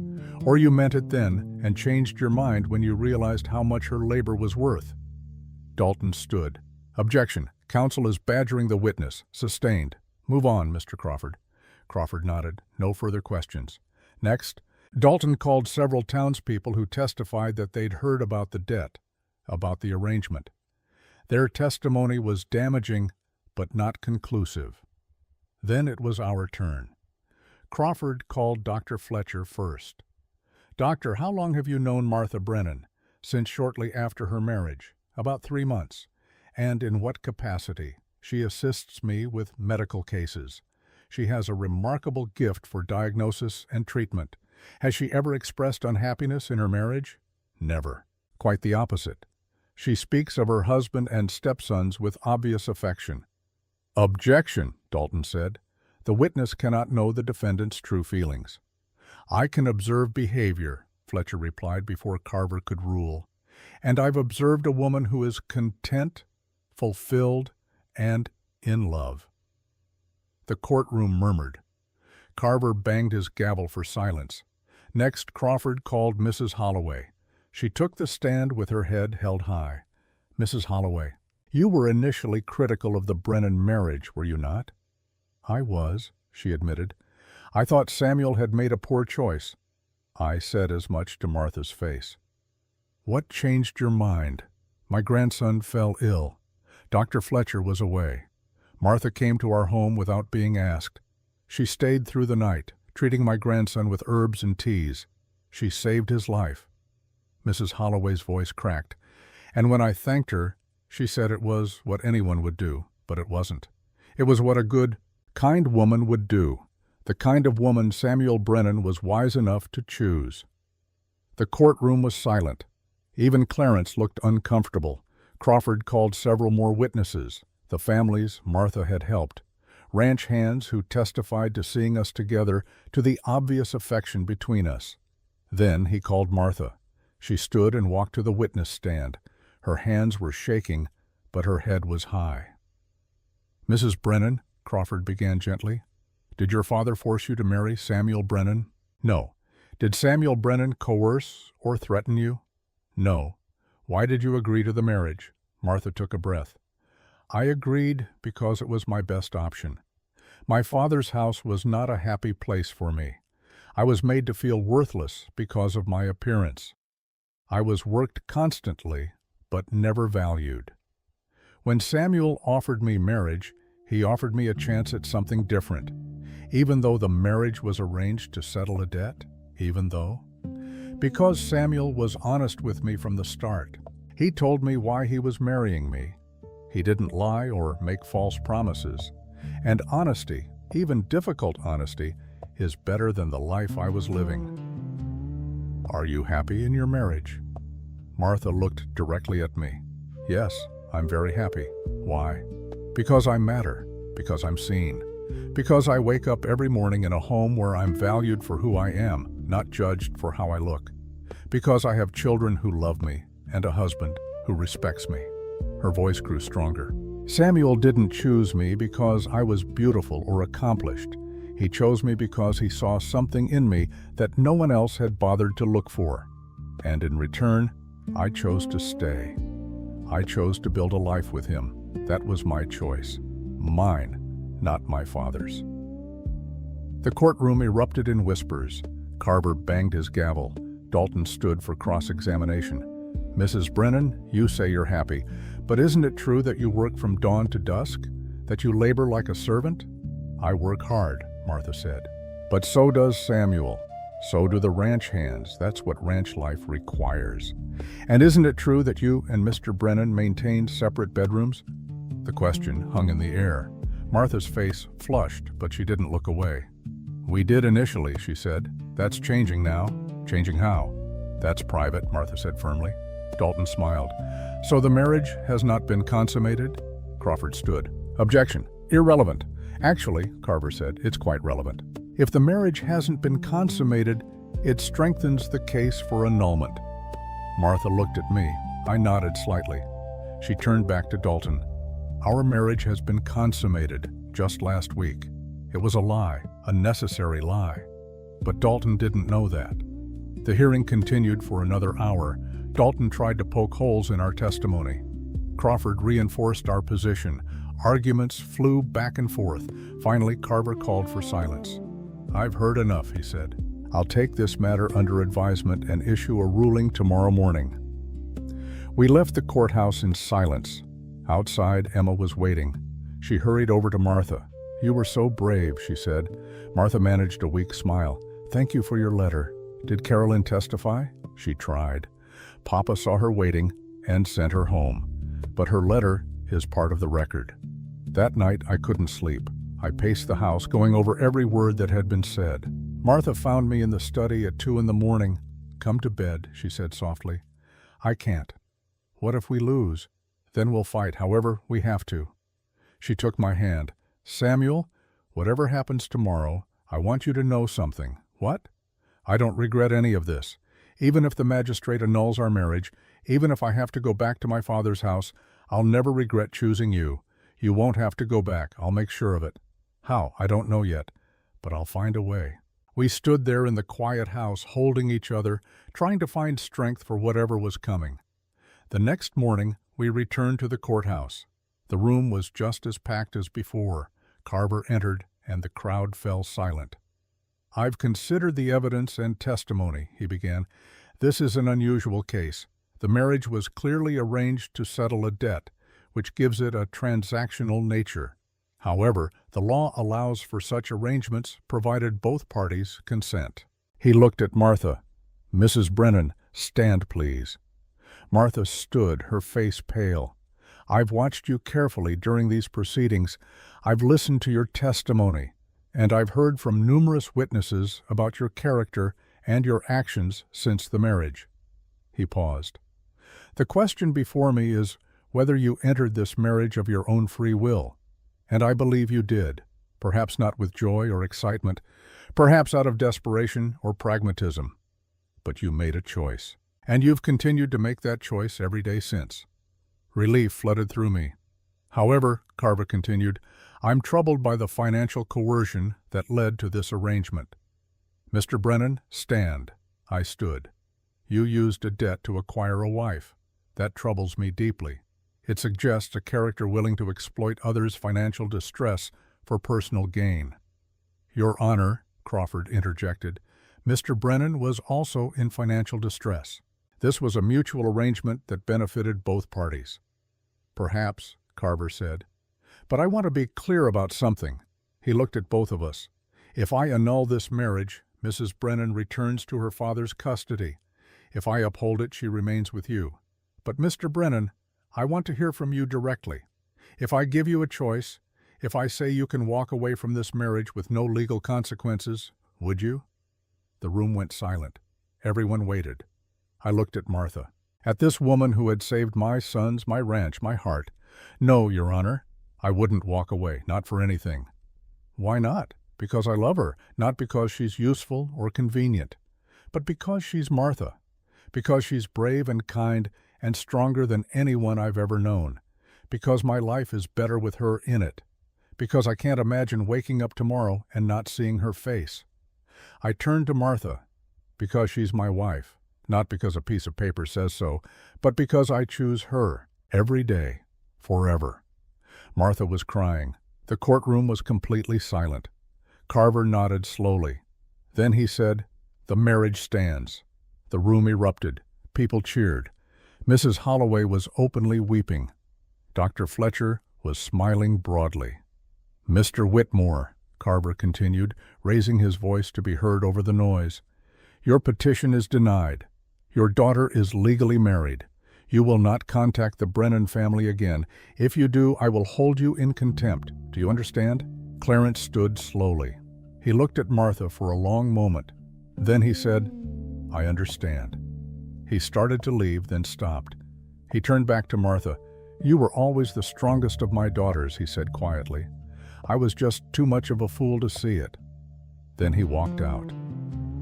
Or you meant it then and changed your mind when you realized how much her labor was worth. Dalton stood. Objection. Counsel is badgering the witness. Sustained. Move on, Mr. Crawford. Crawford nodded. No further questions. Next, Dalton called several townspeople who testified that they'd heard about the debt, about the arrangement. Their testimony was damaging, but not conclusive. Then it was our turn. Crawford called Dr. Fletcher first. Doctor, how long have you known Martha Brennan? Since shortly after her marriage. About 3 months. And in what capacity? She assists me with medical cases. She has a remarkable gift for diagnosis and treatment. Has she ever expressed unhappiness in her marriage? Never. Quite the opposite. She speaks of her husband and stepsons with obvious affection. Objection, Dalton said. The witness cannot know the defendant's true feelings. I can observe behavior, Fletcher replied before Carver could rule. And I've observed a woman who is content, fulfilled, and in love. The courtroom murmured. Carver banged his gavel for silence. Next, Crawford called Mrs. Holloway. She took the stand with her head held high. Mrs. Holloway, you were initially critical of the Brennan marriage, were you not? I was, she admitted. I thought Samuel had made a poor choice. I said as much to Martha's face. What changed your mind? My grandson fell ill. Dr. Fletcher was away. Martha came to our home without being asked. She stayed through the night, treating my grandson with herbs and teas. She saved his life. Mrs. Holloway's voice cracked, and when I thanked her, she said it was what anyone would do, but it wasn't. It was what a good, kind woman would do, the kind of woman Samuel Brennan was wise enough to choose. The courtroom was silent. Even Clarence looked uncomfortable. Crawford called several more witnesses, the families Martha had helped, ranch hands who testified to seeing us together, to the obvious affection between us. Then he called Martha. She stood and walked to the witness stand. Her hands were shaking, but her head was high. Mrs. Brennan, Crawford began gently, did your father force you to marry Samuel Brennan? No. Did Samuel Brennan coerce or threaten you? No. Why did you agree to the marriage? Martha took a breath. I agreed because it was my best option. My father's house was not a happy place for me. I was made to feel worthless because of my appearance. I was worked constantly, but never valued. When Samuel offered me marriage, he offered me a chance at something different, even though the marriage was arranged to settle a debt, because Samuel was honest with me from the start. He told me why he was marrying me. He didn't lie or make false promises. And honesty, even difficult honesty, is better than the life I was living. Are you happy in your marriage? Martha looked directly at me. Yes, I'm very happy. Why? Because I matter, because I'm seen, because I wake up every morning in a home where I'm valued for who I am, not judged for how I look, because I have children who love me and a husband who respects me. Her voice grew stronger. Samuel didn't choose me because I was beautiful or accomplished. He chose me because he saw something in me that no one else had bothered to look for. And in return, I chose to stay. I chose to build a life with him. That was my choice. Mine, not my father's. The courtroom erupted in whispers. Carver banged his gavel. Dalton stood for cross-examination. Mrs. Brennan, you say you're happy, but isn't it true that you work from dawn to dusk? That you labor like a servant? I work hard, Martha said. But so does Samuel. So do the ranch hands. That's what ranch life requires. And isn't it true that you and Mr. Brennan maintained separate bedrooms? The question hung in the air. Martha's face flushed, but she didn't look away. We did initially, she said. That's changing now. Changing how? That's private, Martha said firmly. Dalton smiled. So the marriage has not been consummated? Crawford stood. Objection. Irrelevant. Actually, Carver said, it's quite relevant. If the marriage hasn't been consummated, it strengthens the case for annulment. Martha looked at me. I nodded slightly. She turned back to Dalton. Our marriage has been consummated just last week. It was a lie, a necessary lie. But Dalton didn't know that. The hearing continued for another hour. Dalton tried to poke holes in our testimony. Crawford reinforced our position. Arguments flew back and forth. Finally, Carver called for silence. "I've heard enough," he said. "I'll take this matter under advisement and issue a ruling tomorrow morning." We left the courthouse in silence. Outside, Emma was waiting. She hurried over to Martha. "You were so brave," she said. Martha managed a weak smile. "Thank you for your letter. Did Carolyn testify?" She tried. Papa saw her waiting and sent her home. But her letter is part of the record. That night, I couldn't sleep. I paced the house, going over every word that had been said. Martha found me in the study at 2 a.m. "Come to bed," she said softly. "I can't." "What if we lose? Then we'll fight, however we have to." She took my hand. "Samuel, whatever happens tomorrow, I want you to know something." "What?" "I don't regret any of this. Even if the magistrate annuls our marriage, even if I have to go back to my father's house, I'll never regret choosing you. You won't have to go back, I'll make sure of it. How, I don't know yet, but I'll find a way." We stood there in the quiet house, holding each other, trying to find strength for whatever was coming. The next morning, we returned to the courthouse. The room was just as packed as before. Carver entered, and the crowd fell silent. "I've considered the evidence and testimony," he began. "This is an unusual case. The marriage was clearly arranged to settle a debt, which gives it a transactional nature. However, the law allows for such arrangements provided both parties consent." He looked at Martha. "Mrs. Brennan, stand please." Martha stood, her face pale. "I've watched you carefully during these proceedings. I've listened to your testimony, and I've heard from numerous witnesses about your character and your actions since the marriage." He paused. "The question before me is whether you entered this marriage of your own free will. And I believe you did, perhaps not with joy or excitement, perhaps out of desperation or pragmatism. But you made a choice, and you've continued to make that choice every day since." Relief flooded through me. "However," Carver continued, "I'm troubled by the financial coercion that led to this arrangement." "Mr. Brennan, stand." I stood. "You used a debt to acquire a wife. That troubles me deeply. It suggests a character willing to exploit others' financial distress for personal gain." "Your Honor," Crawford interjected, "Mr. Brennan was also in financial distress. This was a mutual arrangement that benefited both parties." "Perhaps," Carver said. "But I want to be clear about something." He looked at both of us. "If I annul this marriage, Mrs. Brennan returns to her father's custody. If I uphold it, she remains with you. But, Mr. Brennan, I want to hear from you directly. If I give you a choice, if I say you can walk away from this marriage with no legal consequences, would you?" The room went silent. Everyone waited. I looked at Martha. At this woman who had saved my sons, my ranch, my heart. "No, Your Honor, I wouldn't walk away, not for anything." "Why not?" "Because I love her, not because she's useful or convenient, but because she's Martha, because she's brave and kind and stronger than anyone I've ever known, because my life is better with her in it, because I can't imagine waking up tomorrow and not seeing her face." I turned to Martha. "Because she's my wife, not because a piece of paper says so, but because I choose her, every day, forever." Martha was crying. The courtroom was completely silent. Carver nodded slowly. Then he said, "The marriage stands." The room erupted. People cheered. Mrs. Holloway was openly weeping. Dr. Fletcher was smiling broadly. "Mr. Whitmore," Carver continued, raising his voice to be heard over the noise, "your petition is denied. Your daughter is legally married. You will not contact the Brennan family again. If you do, I will hold you in contempt. Do you understand?" Clarence stood slowly. He looked at Martha for a long moment. Then he said, "I understand." He started to leave, then stopped. He turned back to Martha. "You were always the strongest of my daughters," he said quietly. "I was just too much of a fool to see it." Then he walked out.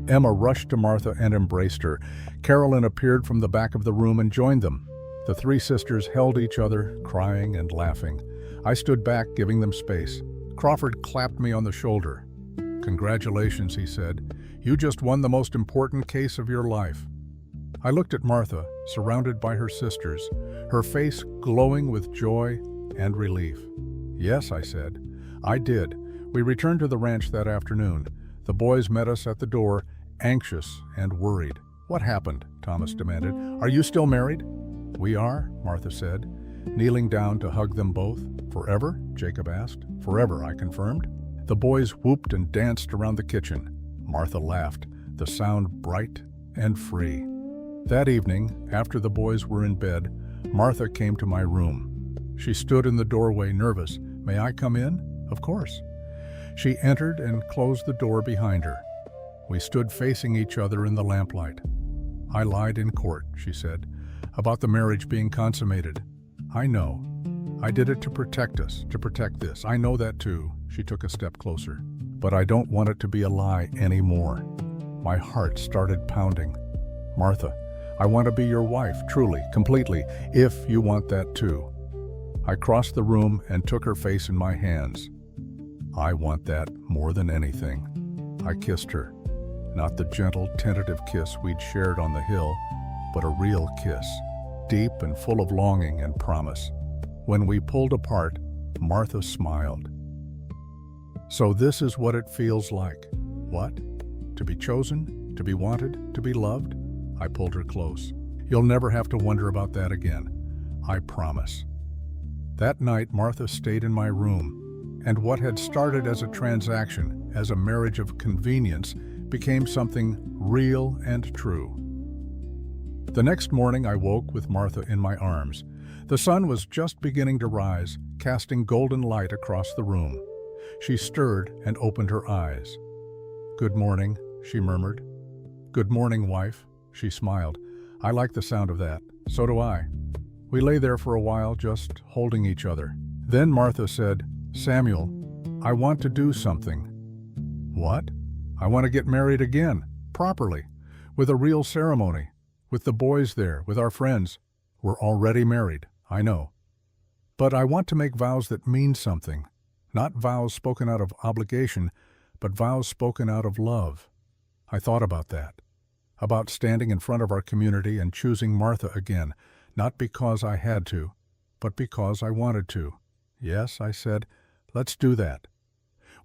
Emma rushed to Martha and embraced her. Carolyn appeared from the back of the room and joined them. The three sisters held each other, crying and laughing. I stood back, giving them space. Crawford clapped me on the shoulder. "Congratulations," he said. "You just won the most important case of your life." I looked at Martha, surrounded by her sisters, her face glowing with joy and relief. "Yes," I said, "I did." We returned to the ranch that afternoon. The boys met us at the door, anxious and worried. "What happened?" Thomas demanded. "Are you still married?" "We are," Martha said, kneeling down to hug them both. "Forever?" Jacob asked. "Forever," I confirmed. The boys whooped and danced around the kitchen. Martha laughed, the sound bright and free. That evening, after the boys were in bed, Martha came to my room. She stood in the doorway, nervous. "May I come in?" "Of course." She entered and closed the door behind her. We stood facing each other in the lamplight. "I lied in court," she said, "about the marriage being consummated. I know. I did it to protect us, to protect this. I know that too." She took a step closer. "But I don't want it to be a lie anymore." My heart started pounding. "Martha, I want to be your wife, truly, completely, if you want that too." I crossed the room and took her face in my hands. "I want that more than anything." I kissed her. Not the gentle, tentative kiss we'd shared on the hill, but a real kiss, deep and full of longing and promise. When we pulled apart, Martha smiled. "So this is what it feels like." "What? To be chosen? To be wanted? To be loved?" I pulled her close. "You'll never have to wonder about that again. I promise." That night, Martha stayed in my room, and what had started as a transaction, as a marriage of convenience, became something real and true. The next morning, I woke with Martha in my arms. The sun was just beginning to rise, casting golden light across the room. She stirred and opened her eyes. "Good morning," she murmured. "Good morning, wife," she smiled. "I like the sound of that. So do I." We lay there for a while, just holding each other. Then Martha said, "Samuel, I want to do something." "What?" "I want to get married again, properly, with a real ceremony, with the boys there, with our friends. We're already married, I know. But I want to make vows that mean something, not vows spoken out of obligation, but vows spoken out of love." I thought about that, about standing in front of our community and choosing Martha again, not because I had to, but because I wanted to. "Yes," I said, "let's do that."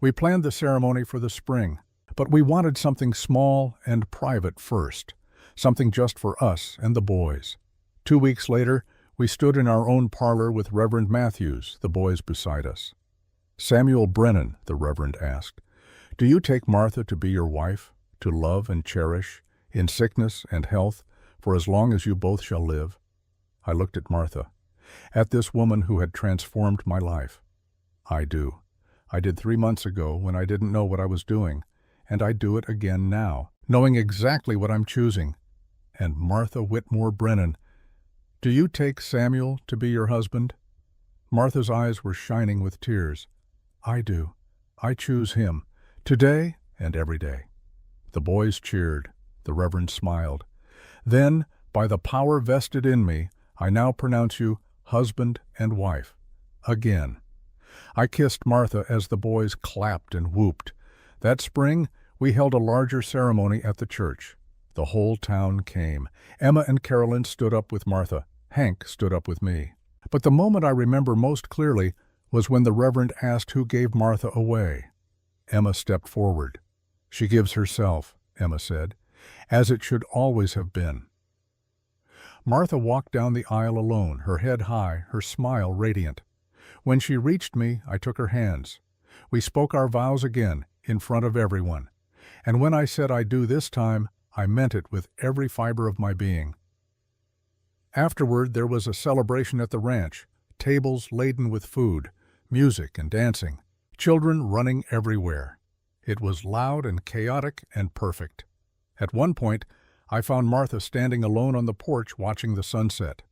We planned the ceremony for the spring, but we wanted something small and private first, something just for us and the boys. 2 weeks later, we stood in our own parlor with Reverend Matthews, the boys beside us. "Samuel Brennan," the Reverend asked, "do you take Martha to be your wife, to love and cherish, in sickness and health, for as long as you both shall live?" I looked at Martha, at this woman who had transformed my life. "I do. I did 3 months ago when I didn't know what I was doing, and I do it again now, knowing exactly what I'm choosing." And Martha Whitmore Brennan, "Do you take Samuel to be your husband?" Martha's eyes were shining with tears. "I do. I choose him, today and every day." The boys cheered. The Reverend smiled. "Then, by the power vested in me, I now pronounce you husband and wife. Again." I kissed Martha as the boys clapped and whooped. That spring, we held a larger ceremony at the church. The whole town came. Emma and Carolyn stood up with Martha. Hank stood up with me. But the moment I remember most clearly was when the Reverend asked who gave Martha away. Emma stepped forward. "She gives herself," Emma said, "as it should always have been." Martha walked down the aisle alone, her head high, her smile radiant. When she reached me, I took her hands. We spoke our vows again, in front of everyone. And when I said "I do" this time, I meant it with every fiber of my being. Afterward, there was a celebration at the ranch, tables laden with food, music and dancing, children running everywhere. It was loud and chaotic and perfect. At one point, I found Martha standing alone on the porch watching the sunset.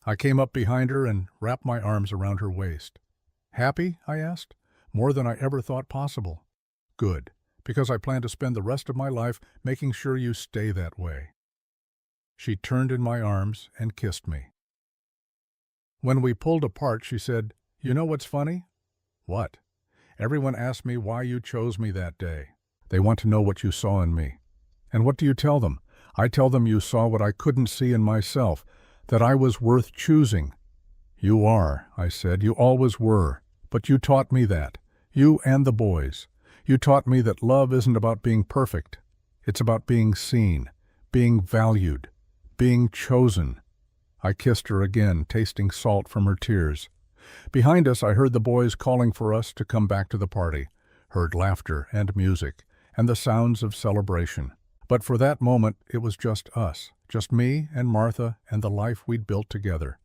I came up behind her and wrapped my arms around her waist. "Happy?" I asked. "More than I ever thought possible." "Good, because I plan to spend the rest of my life making sure you stay that way." She turned in my arms and kissed me. When we pulled apart, she said, "You know what's funny?" "What?" "Everyone asked me why you chose me that day. They want to know what you saw in me. And what do you tell them? I tell them you saw what I couldn't see in myself, that I was worth choosing. You are, I said, you always were. But you taught me that. You and the boys. You taught me that love isn't about being perfect. It's about being seen, being valued, being chosen. I kissed her again, tasting salt from her tears. Behind us, I heard the boys calling for us to come back to the party, heard laughter and music, and the sounds of celebration. But for that moment, it was just us, just me and Martha and the life we'd built together,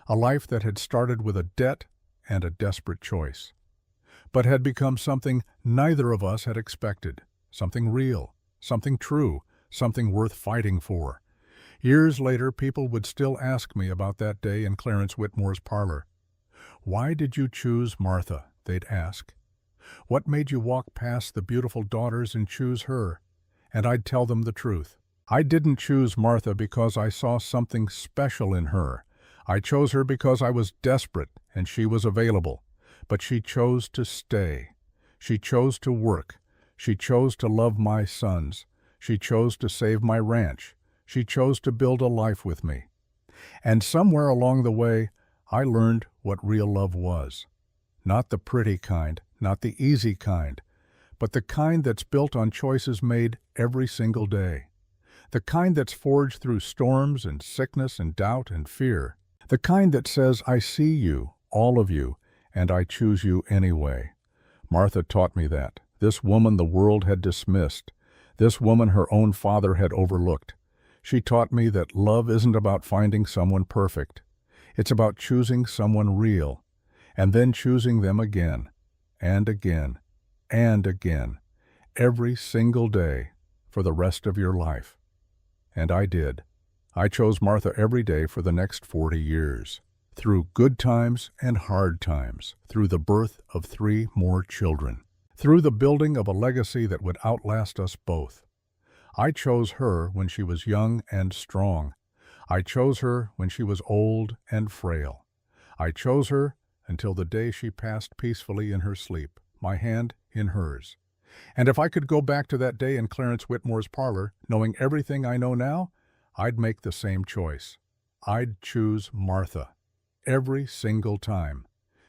a life that had started with a debt and a desperate choice, but had become something neither of us had expected, something real, something true, something worth fighting for. Years later, people would still ask me about that day in Clarence Whitmore's parlor. Why did you choose Martha? They'd ask. What made you walk past the beautiful daughters and choose her? And I'd tell them the truth. I didn't choose Martha because I saw something special in her. I chose her because I was desperate and she was available. But she chose to stay. She chose to work. She chose to love my sons. She chose to save my ranch. She chose to build a life with me. And somewhere along the way, I learned what real love was. Not the pretty kind, not the easy kind, but the kind that's built on choices made every single day. The kind that's forged through storms and sickness and doubt and fear. The kind that says, I see you, all of you, and I choose you anyway. Martha taught me that. This woman the world had dismissed. This woman her own father had overlooked. She taught me that love isn't about finding someone perfect. It's about choosing someone real, and then choosing them again, and again, and again, every single day for the rest of your life. And I did. I chose Martha every day for the next 40 years. Through good times and hard times, through the birth of 3 more children, through the building of a legacy that would outlast us both. I chose her when she was young and strong. I chose her when she was old and frail. I chose her until the day she passed peacefully in her sleep, my hand in hers. And if I could go back to that day in Clarence Whitmore's parlor, knowing everything I know now, I'd make the same choice. I'd choose Martha. Every single time.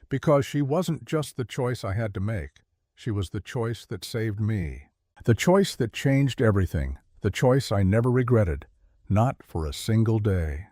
Because she wasn't just the choice I had to make. She was the choice that saved me. The choice that changed everything. The choice I never regretted. Not for a single day.